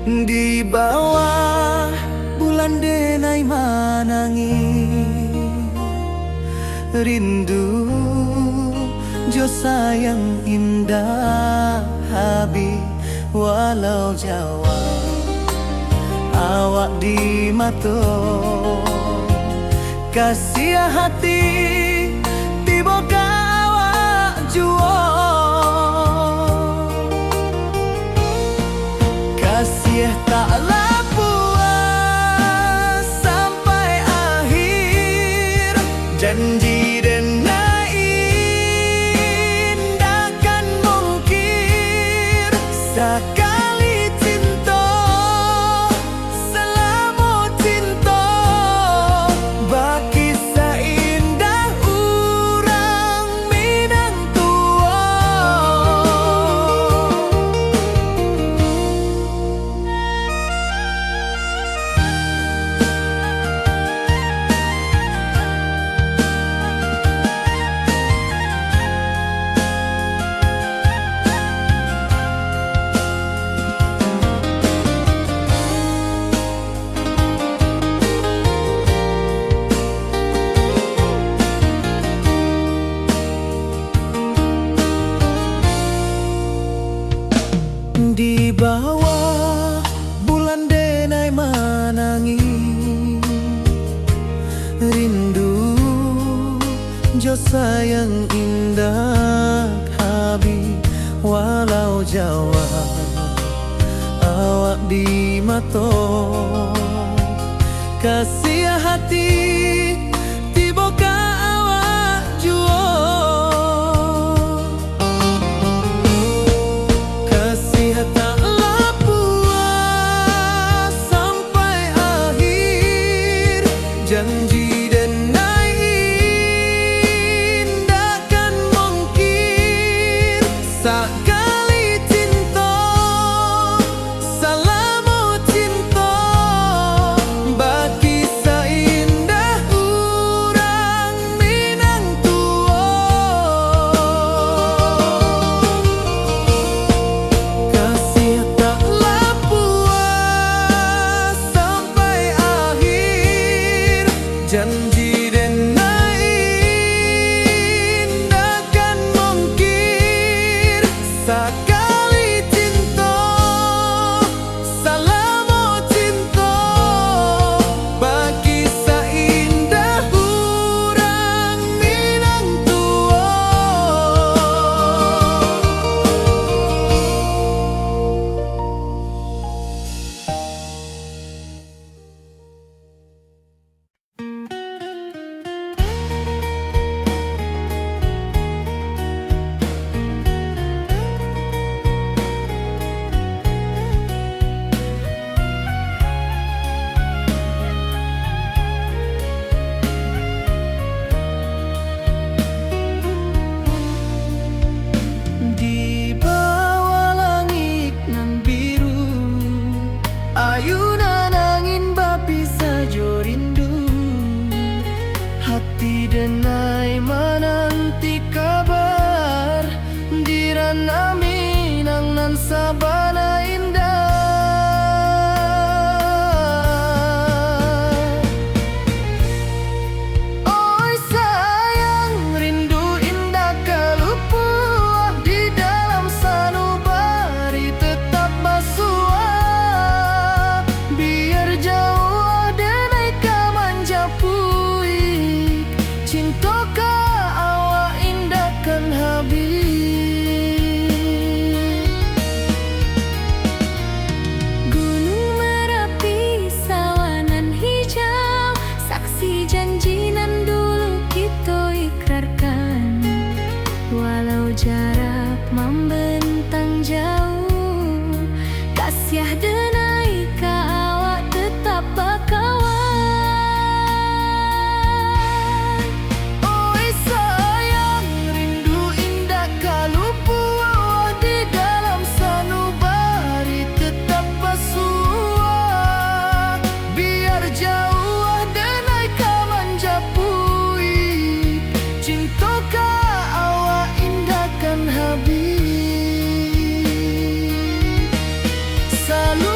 Di bawah bulan denai manangi rindu jo sayang indah habi walau Jawa awak di mato kasih hati tiba awak juo kasih taklah puas sampai akhir janji denai indahkan mungkir sekali cinta selama cinta baki seindah urang Minang tua. Di bawah bulan denai manangi rindu jo sayang indah habi walau Jawa awak di mato kasih hati tiba ka awak juo kasih taklah puas sampai akhir janji denai indahkan mungkir sekali cinta selama cinta baki seindah urang Minang tua kasih taklah puas sampai akhir janji denai indahkan mungkir sekali cinta selama cinta baki seindah urang Minang tua. Di bawah langit nan biru ayunan angin bapi sajo rindu hati denai menanti kabar di ranah Minang nan sabana indah. Oi sayang rindu indah kalupua di dalam sanubari tetap basua biar jauh denai kamanja puik cinta ka awak indahkan habis Gunung Merapi sawanan hijau saksi janji nan dulu kita ikrarkan walau jarak membentang jauh kasih denai ka awak tetap bakawan. Oi sayang rindu indah kalupua di dalam sanubari tetap basua biar jauh denai kamanja puik cinta ka awak indahkan habis. Selalu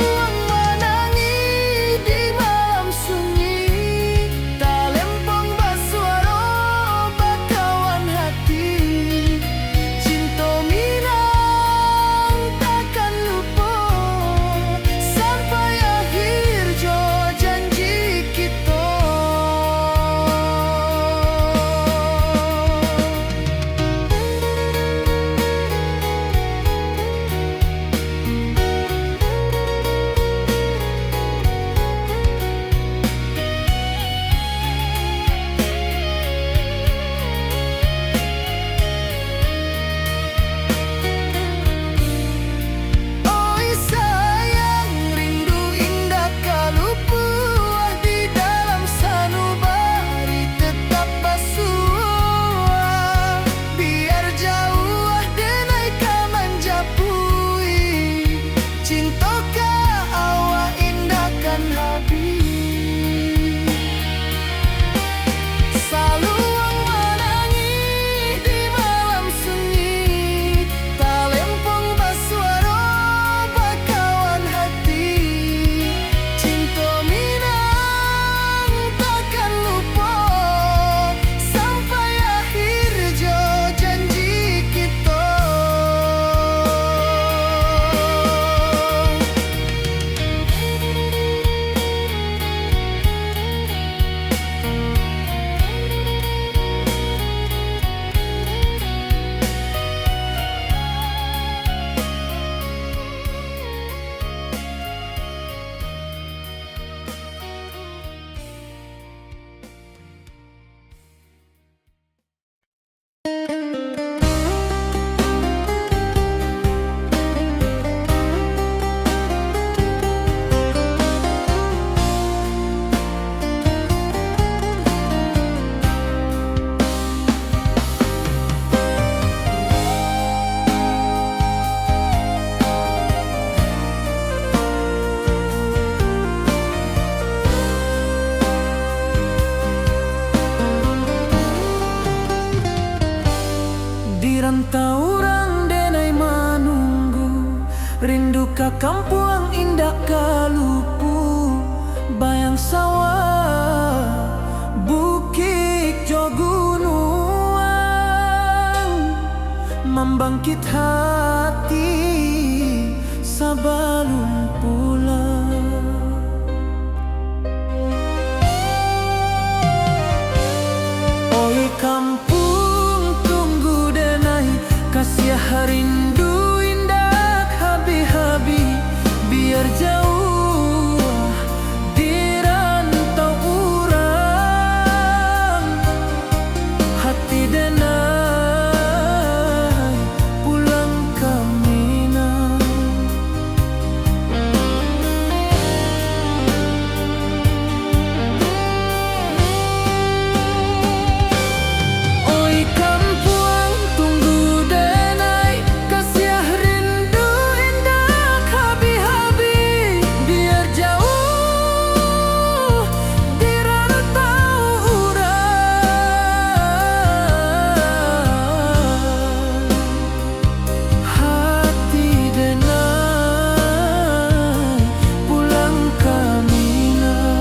ka kampuang indah kalupu, bayang sawah, bukit jo gunung, membangkit hati sabalun pulang. Oi kampung tunggu denai, kasih rindu indah habi-habi, biar jauh di rantau urang, hati denai pulang ke Minang. Oi kampuang tunggu denai, kasih rindu indah habi-habi, biar jauh di rantau urang, hati denai pulang ke Minang.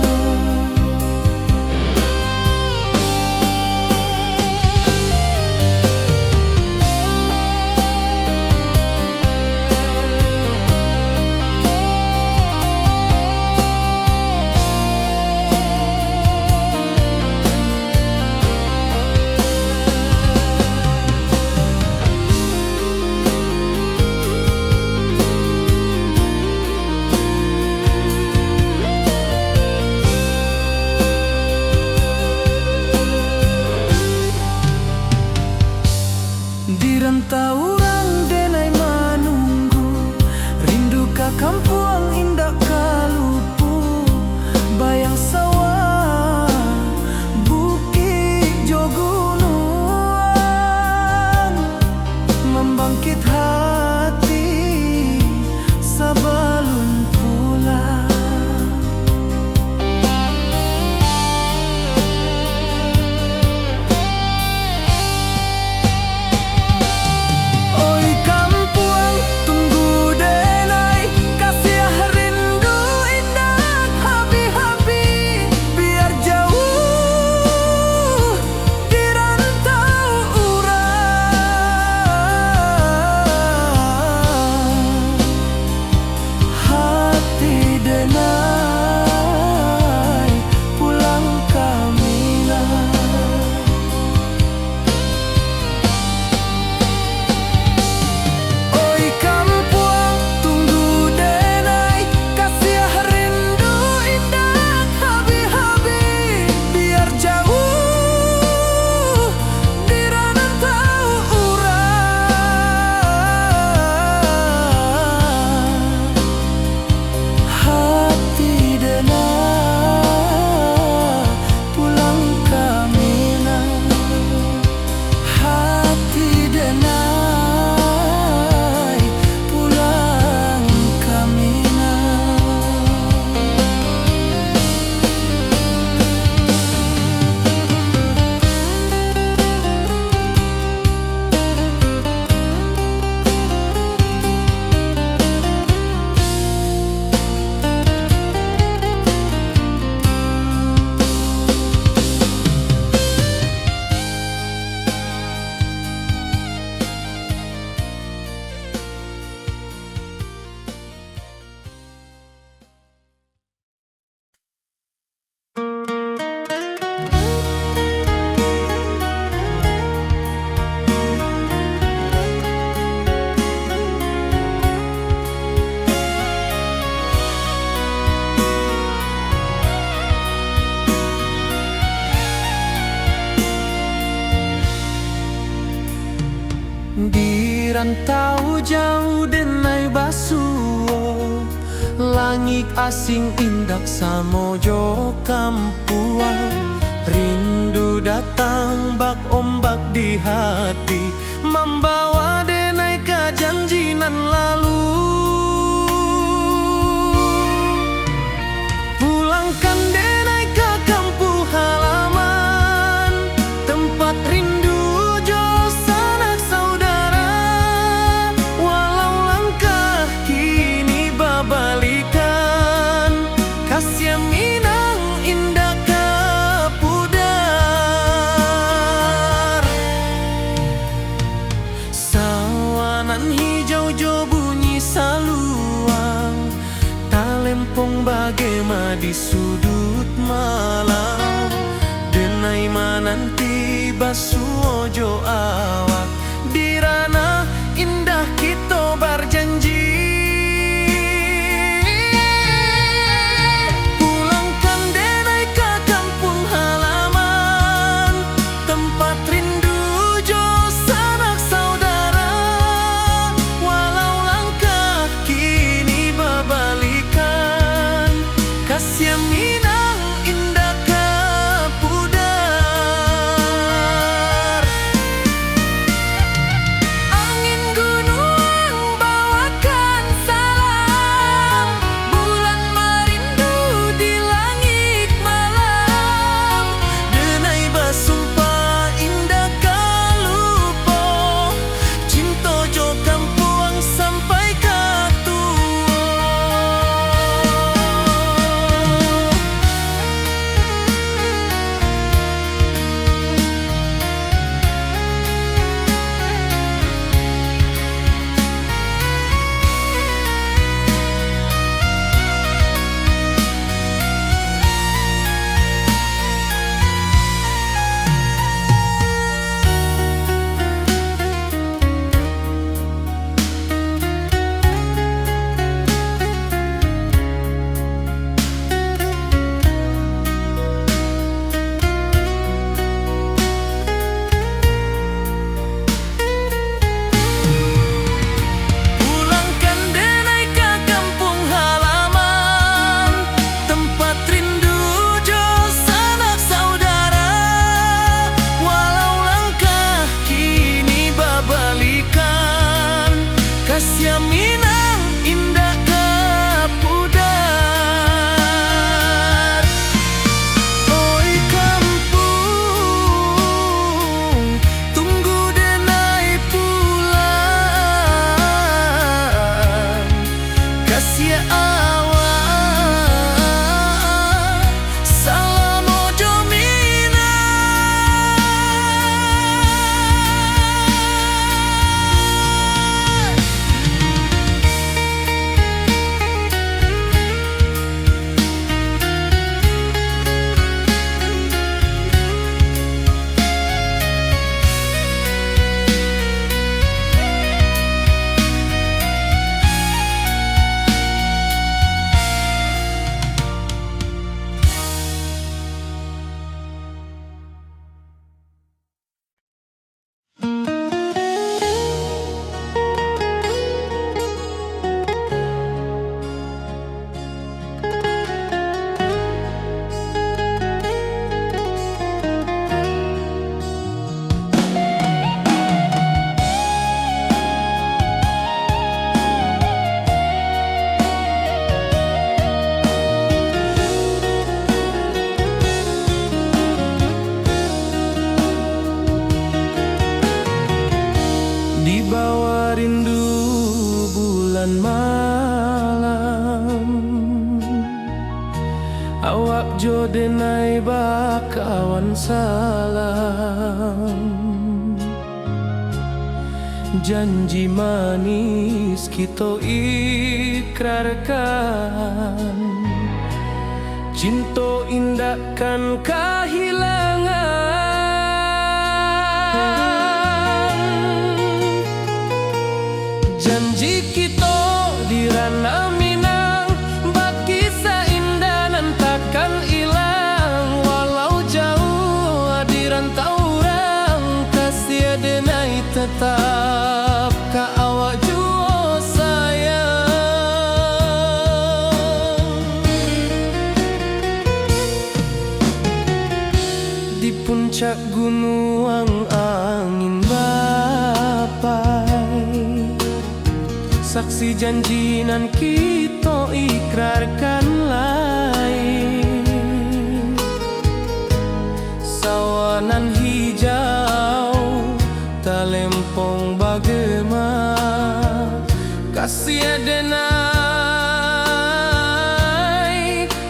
Di rantau urang denai manunggu, rindu ka kampuang indah kalupu, bayang sawah, bukit jo gunung, membangkit hati sabalun pulang. Oi kampuang tunggu denai, kasih rindu indah habi-habi, biar jauh di rantau urang, hati denai pulang ke Minang. Oi kampuang tunggu denai, kasih rindu indah habi-habi, biar jauh di rantau urang, hati denai pulang ke Minang, hati denai pulang ke Minang. Di rantau jauh denai basuo, langit asing indak samojo kampuang, rindu datang bak ombak di hati, membawa denai ke janji nan lalu. Pulangkan denai ke kampung halaman, tempat rindu jo sanak saudara, walau langkah kini lempong bagema di sudut malam. Denai mananti basu ojo awak di ranah indah kita berjanji. Pulangkan denai ke kampung halaman, tempat rindu jo sanak saudara. Walau langkah kini berbalikan, kasih Minang indah ke pudar. Angin gunung bawakan salam, bulan merindu di langit malam. Denai basumpah indah kalupo, cinta jo kampuang sampai ke tua. Pulangkan denai ke kampung halaman, tempat rindu jo sanak saudara. Walau langkah kini berbalikan, kasih Minang indah ke pudar. Oi kampung, tunggu denai pulang. Kasih awak salam ojo Minang. Di bawah rindu bulan malam, awak jo denai bakawan salam. Janji manis kita ikrarkan, cinta indahkan kehilangan. Janji kita di ranah Minang, bakisah indah nan takkan hilang. Walau jauh di rantau orang, kasih denai tetap ke awak jua sayang. Di puncak gunung angin bapai, saksi janji nan kita ikrarkan lain. Sawanan hijau talempong bagema, kasih denai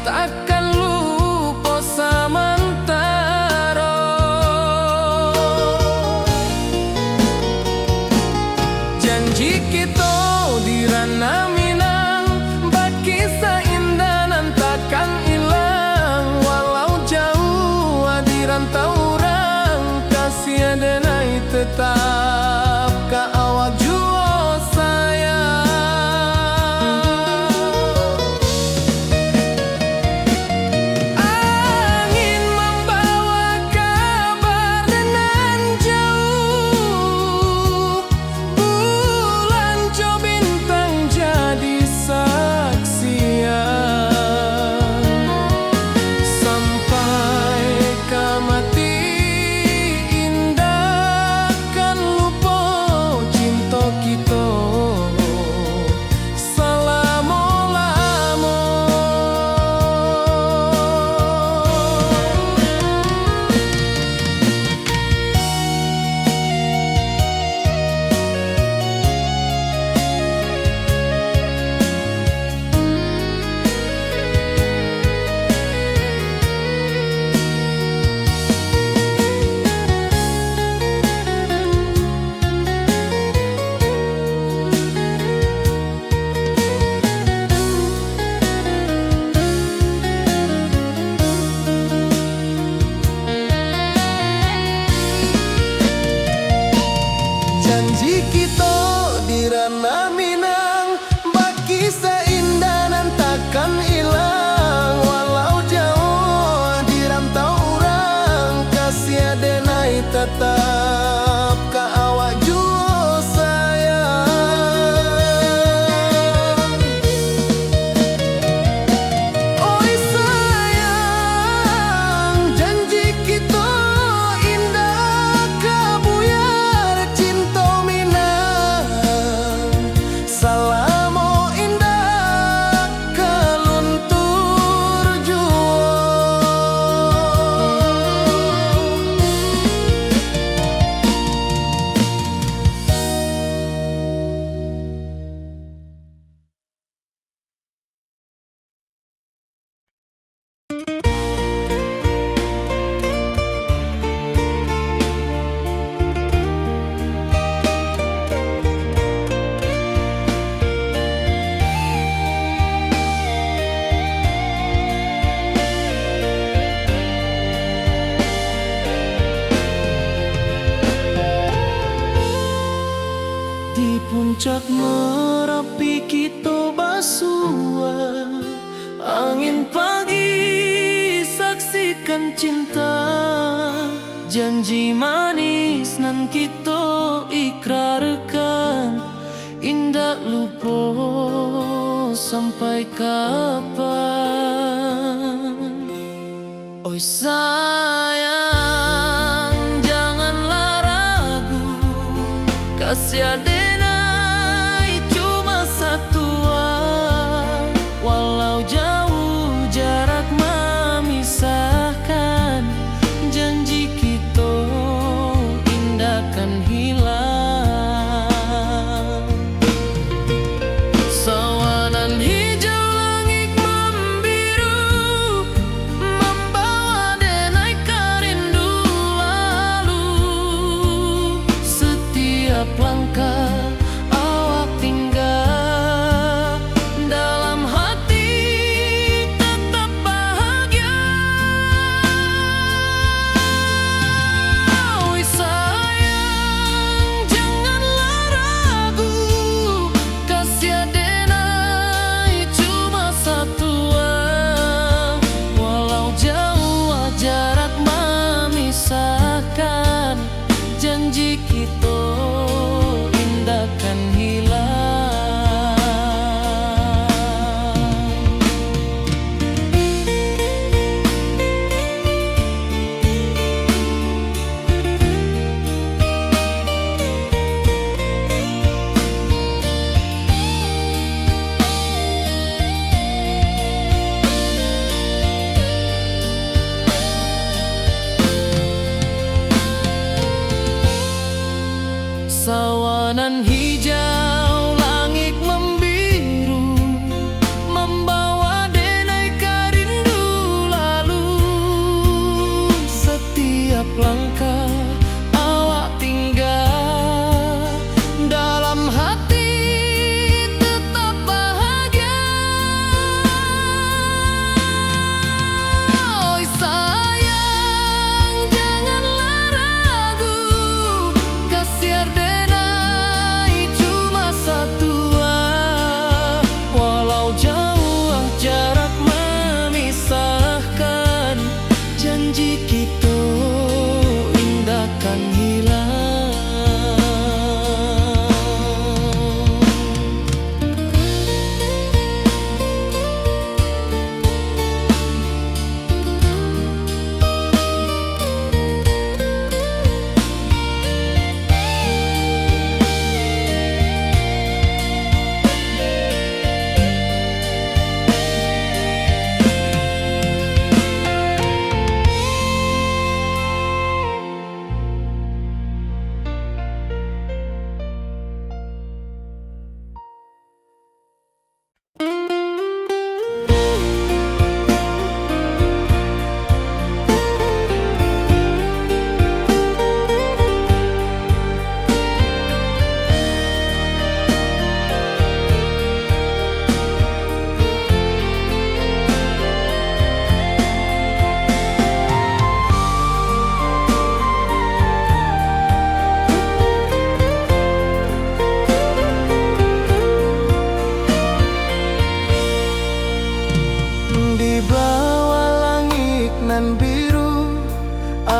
takkan lupa samantara. Janji kita di ranah Minang, bakisah indah takkan hilang walau jauh di rantau orang. Kasih denai tetap ka awak jua sayang. Oi sayang, janji kita indah kabuyar cinta minang. Salamo indah kaluntur jua. Di puncak Merapi kita basua, angin pagi saksikan cinta. Janji manis nan kita ikrarkan, indah lupa sampai kapan. Oi sayang, janganlah ragu, kasih denai cuma satuan. Walau jauh jarak memisahkan, janji kita indahkan hilang. Sawanan hijau langit membiru, membawa denai kerindu lalu. Setiap langkah awak tinggal, dalam hati tetap bahagia. Oi sayang, janganlah ragu, kasih denai cuma satuan. Walau jauh jarak memisahkan, janji kita indahkan hilang. Sawanan hijau langit membiru, membawa denai kerindu lalu. Setiap langkah awak tinggal, dalam hati tetap bahagia. Oi sayang, janganlah ragu, kasih denai cuma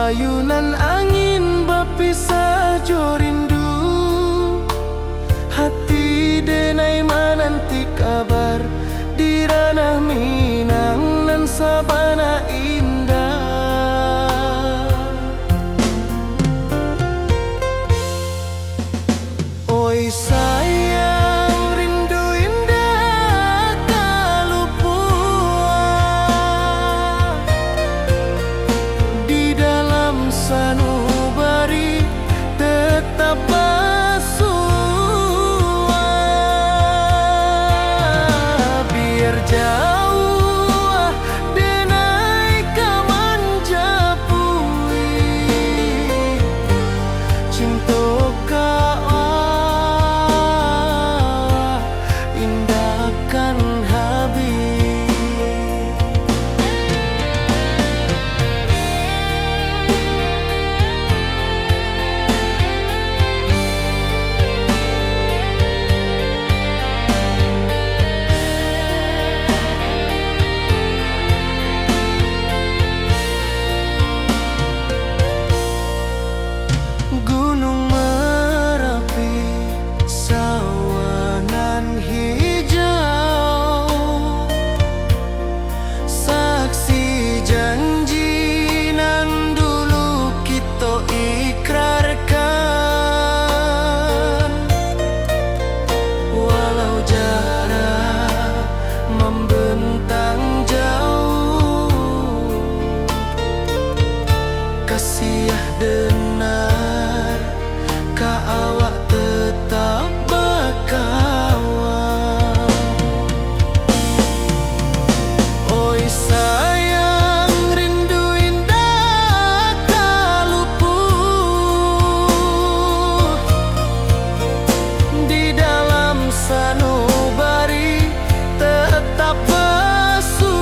ayunan angin bapisa jo rindu, hati denai menanti kabar di ranah Minang nan sabana indah. Oi sayang, rindu indah kalupua di dalam sanubari tetap bersua. Biar jauh denai kamanjapui cinta indahkan habis. Gunung Merapi, sawanan hijau, saksi janji nan dulu kita ikrarkan. Walau jarak membentang jauh, kasiah denar ka awak tetap berkawan. Oi sayang, rindu indah kaluput di dalam sanubari tetap bersua.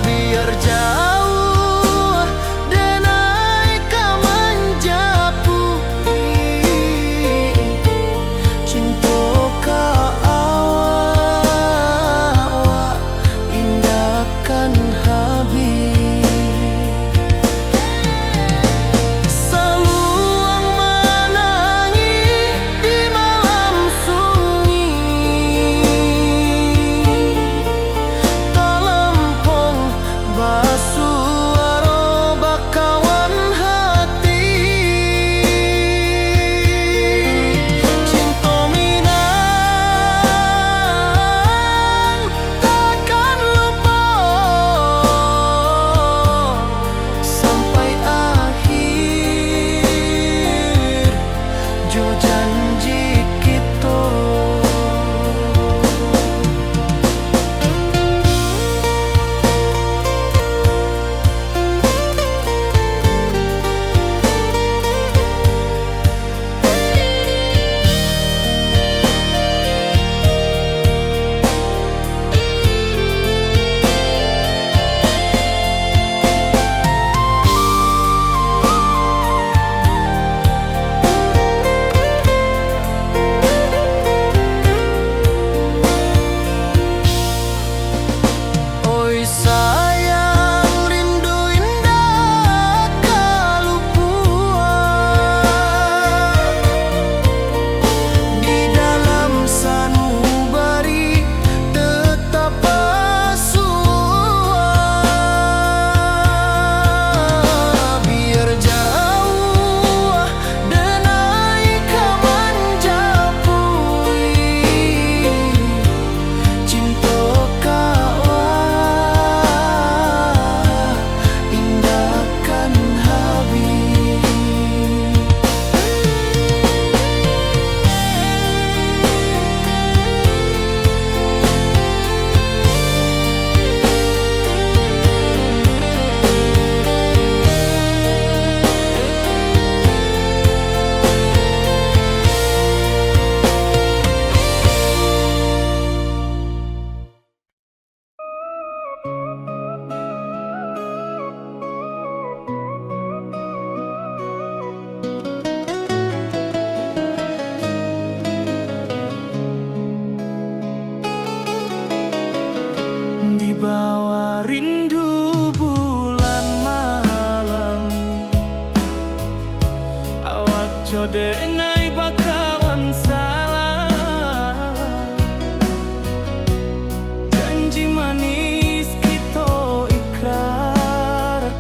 Biar jauh denai kamanjapui cinta ka awak indahkan habis. Saluang menangi di malam sunyi, talempong basuaro bakawan hati. Cinta Minang takkan lupa sampai akhir jo janji kita. Oi sayang, rindu indah kalupua di dalam sanubari tetap bersua. Biar jauh denai kamanjapui cinta indahkan habis. Di bawah rindu denai bakawan salah. Janji manis kita ikrarkan,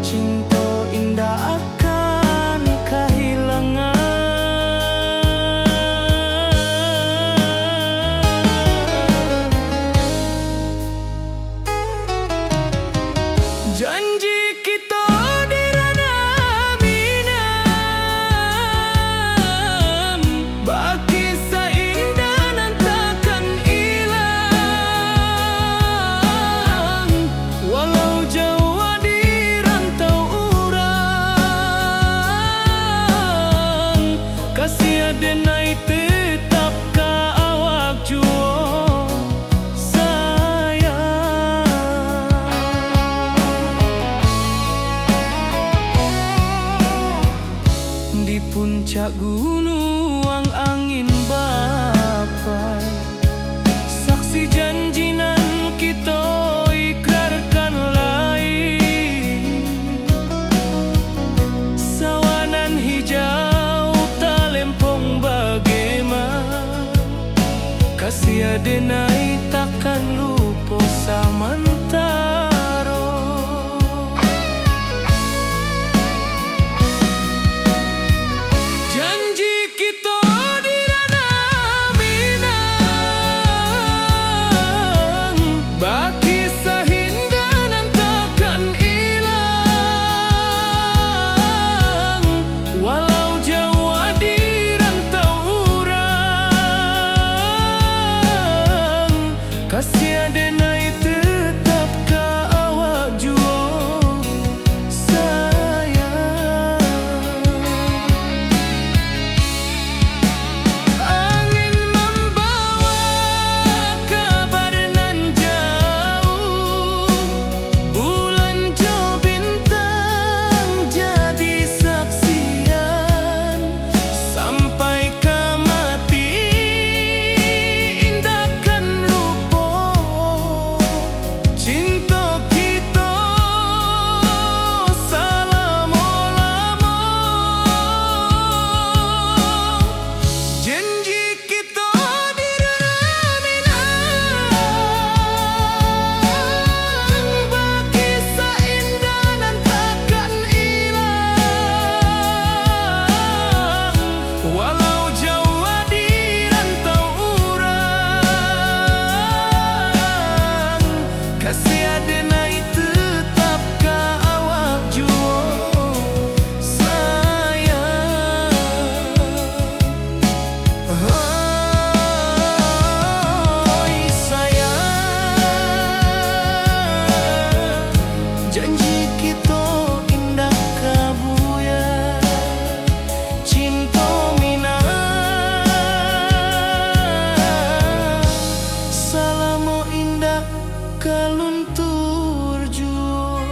cinta indah akan kehilangan. Janji kita di ranah minam, baki seindah nan takkan hilang. Walau jauh di rantau urang, kasih denai tetap ka awak jua di puncak gunung angin bapai. Saksi janji nan kita ikrarkan lain. Sawanan hijau talempong bagaimana, kasih denai takkan lupa samantara. Janji kita di ranah minang, baki seindah nan takkan hilang. Walau jauh di rantau urang, kasih denai tetap ka awak jua sayang. Angin membawa kabar nan jauh, bulan jo bintang jadi saksian. Sampai ke mati indahkan lupa cinta kita selama-lama. Janji kita di ranah minang, baki seindah nan takkan hilang. Walau jauh di rantau urang, kasih denai tetap ka awak jua sayang. Oi sayang, janji kita indah kabuya, cinta minang, salamo indah kaluntur jua.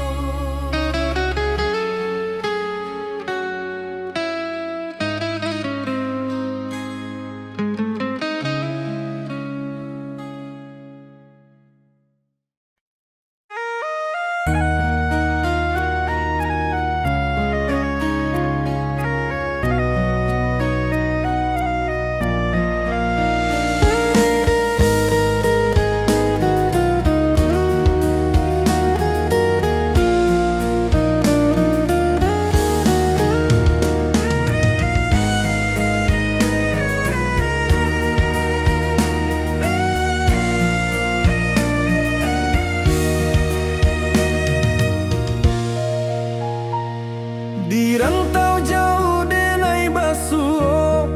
Di rantau jauh denai basuh,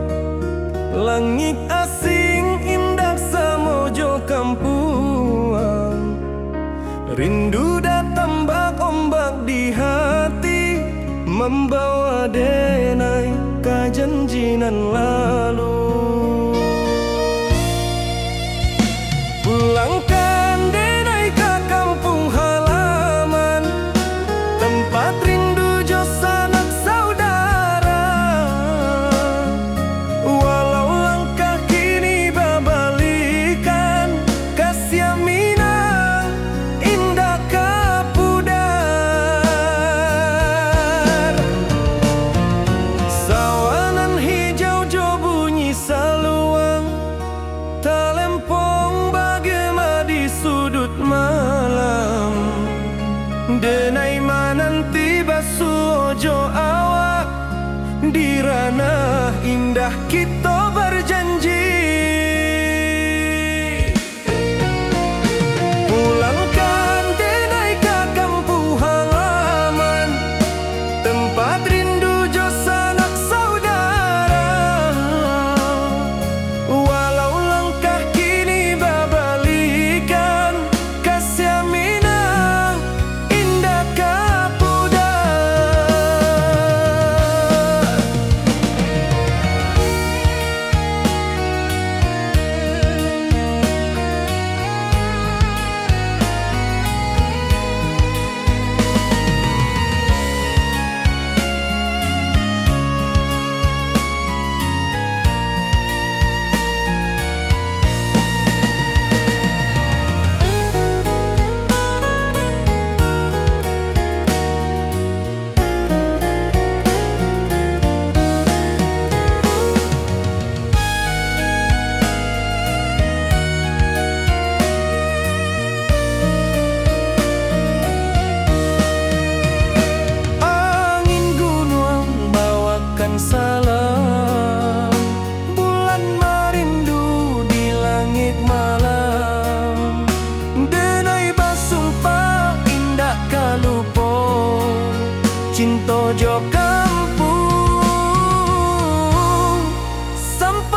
langit asing indah samojo kampuang. Rindu datang bak ombak di hati, membawa denai ka janjinan lalu. Pulangkan denai ka kampung halaman, tempat rindu jo sanak saudara. Walau langkah kini babalikan, kasih minang indah kapudar.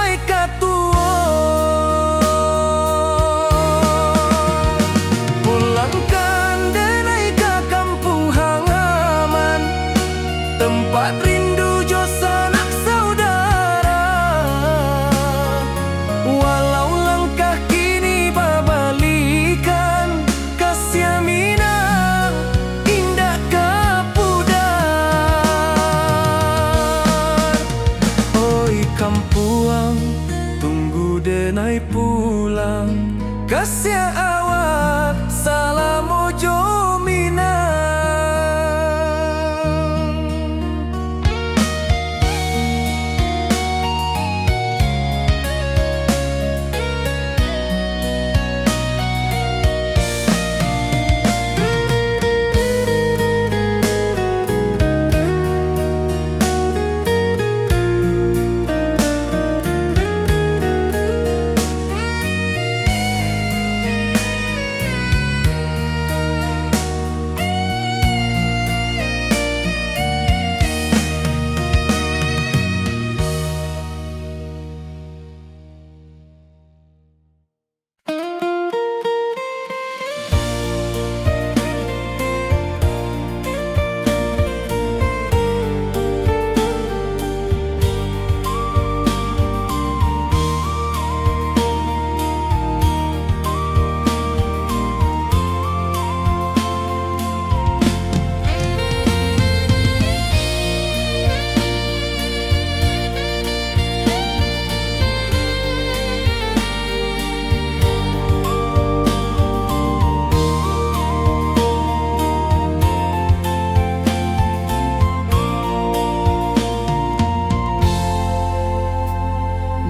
sampai katua. Pulangkan denai ke kampung halaman, tempat rindu jo sanak saudara. Walau langkah kini babalikan, kasih Minang indah kapudar. Oi kampuang, tunggu denai pulang, kasih awak salam ojo Minang.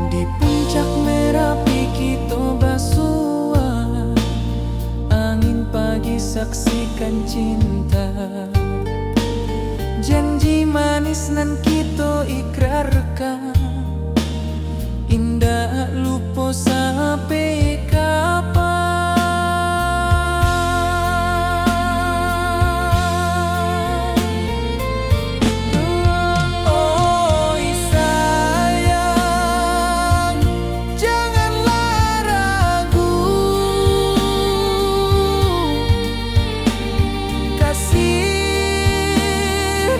Di puncak Merapi kita basua, angin pagi saksikan cinta. Janji manis nan kita ikrarkan, indah lupa sampai kapan. Oi sayang, janganlah ragu, kasih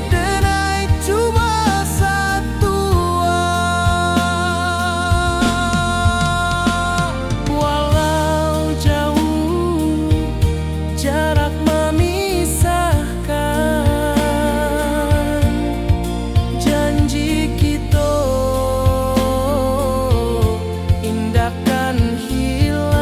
denai cuma satu. Walau jauh jarak memisahkan, janji kita indahkan hilang.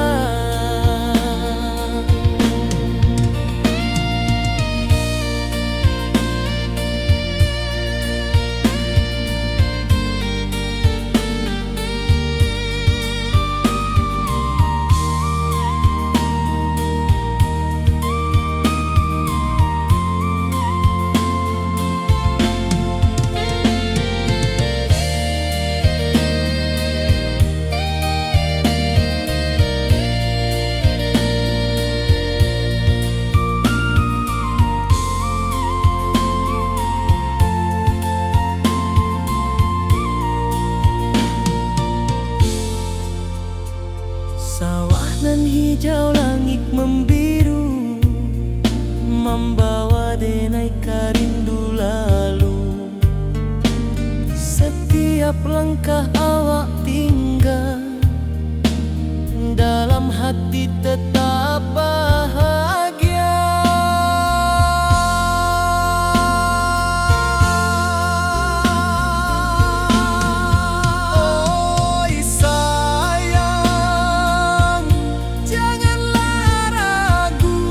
Sawah nan hijau, langit membiru, membawa denai karindu lalu. Setiap langkah awak tinggal, dalam hati tetap bahagia. Oi sayang, janganlah ragu,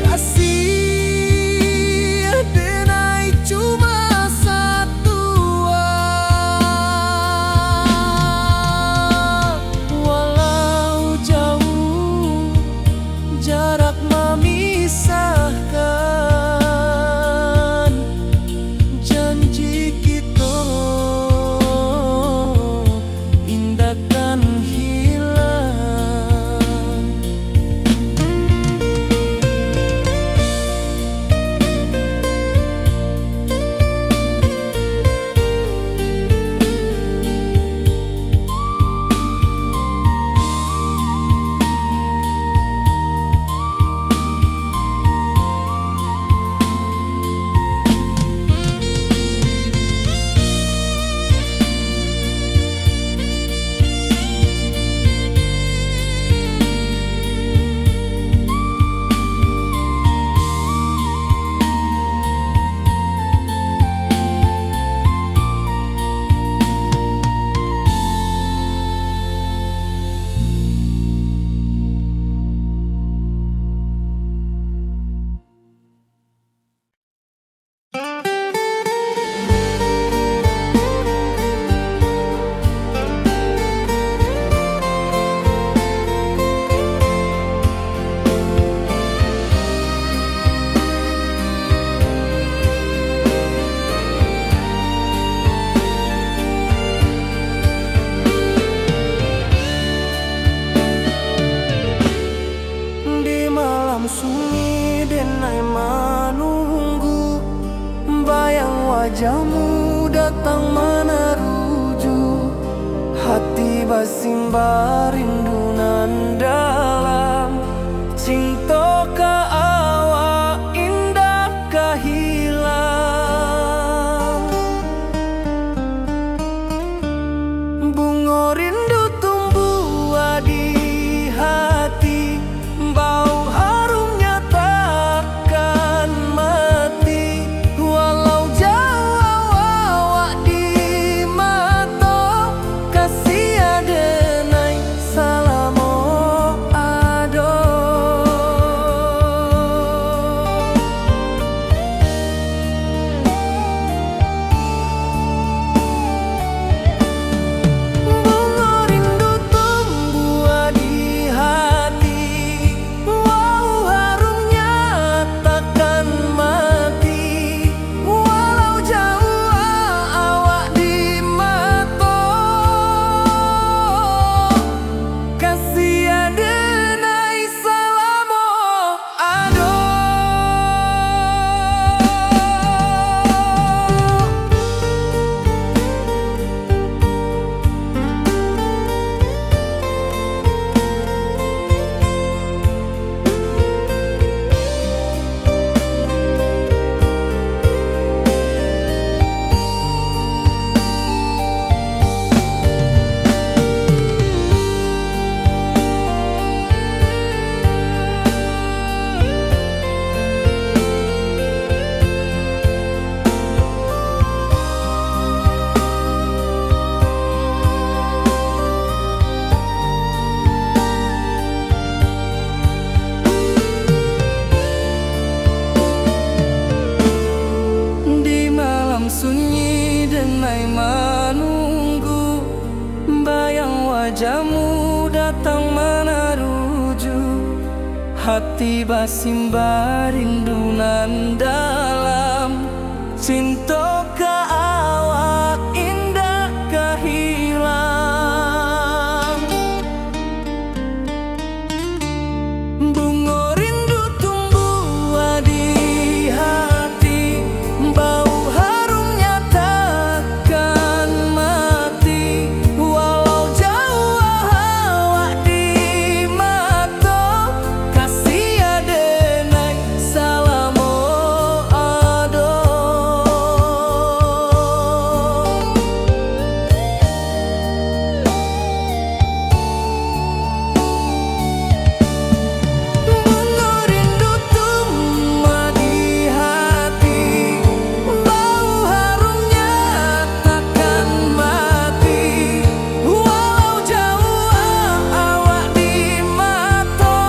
kasih denai cuma basimba rindu nan dalam cinta ka awak indah kahilang. Bunga rindu tumbuh di hati, bau harumnya takkan mati. Walau jauh awak di mata, kasih adenai salamo ado. Bunga rindu tumbuh di hati, wow harumnya takkan mati. Walau jauh awak di mata, kasih adenai salamo ado. Di malam sunyi denai menunggu, bayang wajahmu datang meneruju. Hati basimba rindu nan dalam cinta ka awak indah kahilang. Bunga rindu tumbuh di hati, bau harumnya takkan mati. Walau jauh awak di mata, kasih adenai salamo ado. Bunga rindu tumbuh di hati, bau harumnya takkan mati. Walau jauh awak di mata,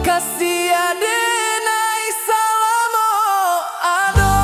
kasih adenai salamo ado.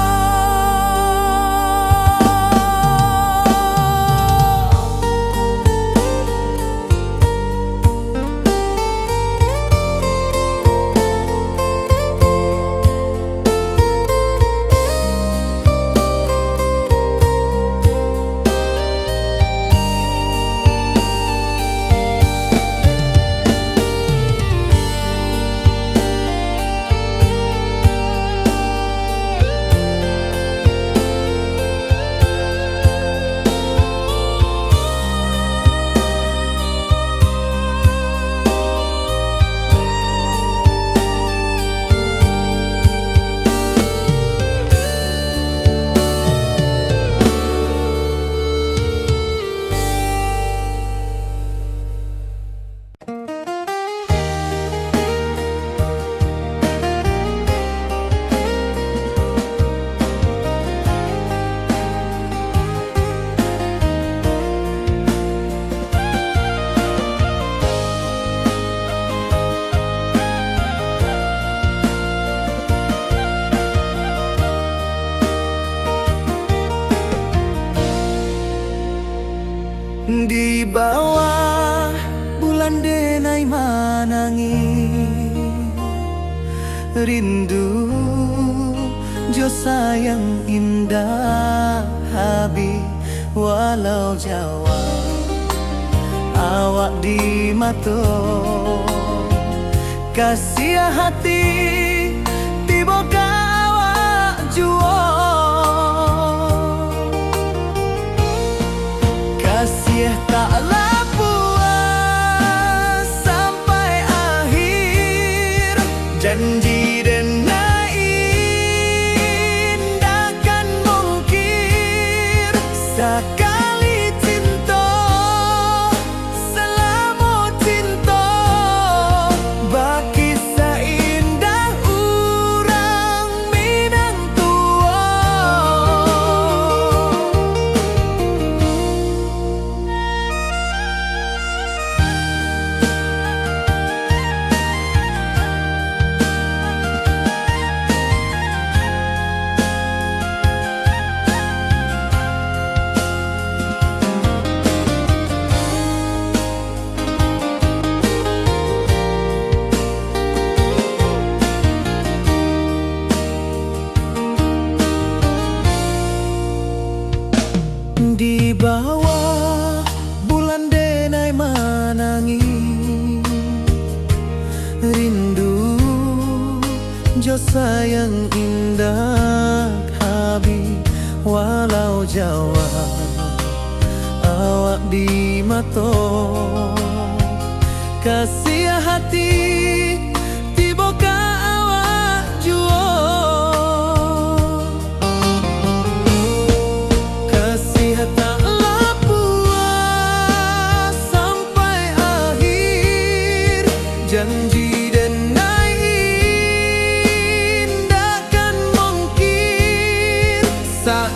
Di bawah bulan denai manangi, rindu jo sayang indah habi. Walau jawa awak di mata, kasih hati tiba ka awak jua. bawah bulan denai manangi rindu jo sayang indah habi walau jawa awak di mato kasih hati tiboka awak juo kasih tak puas sampai akhir janji denai indah kan mungkin saat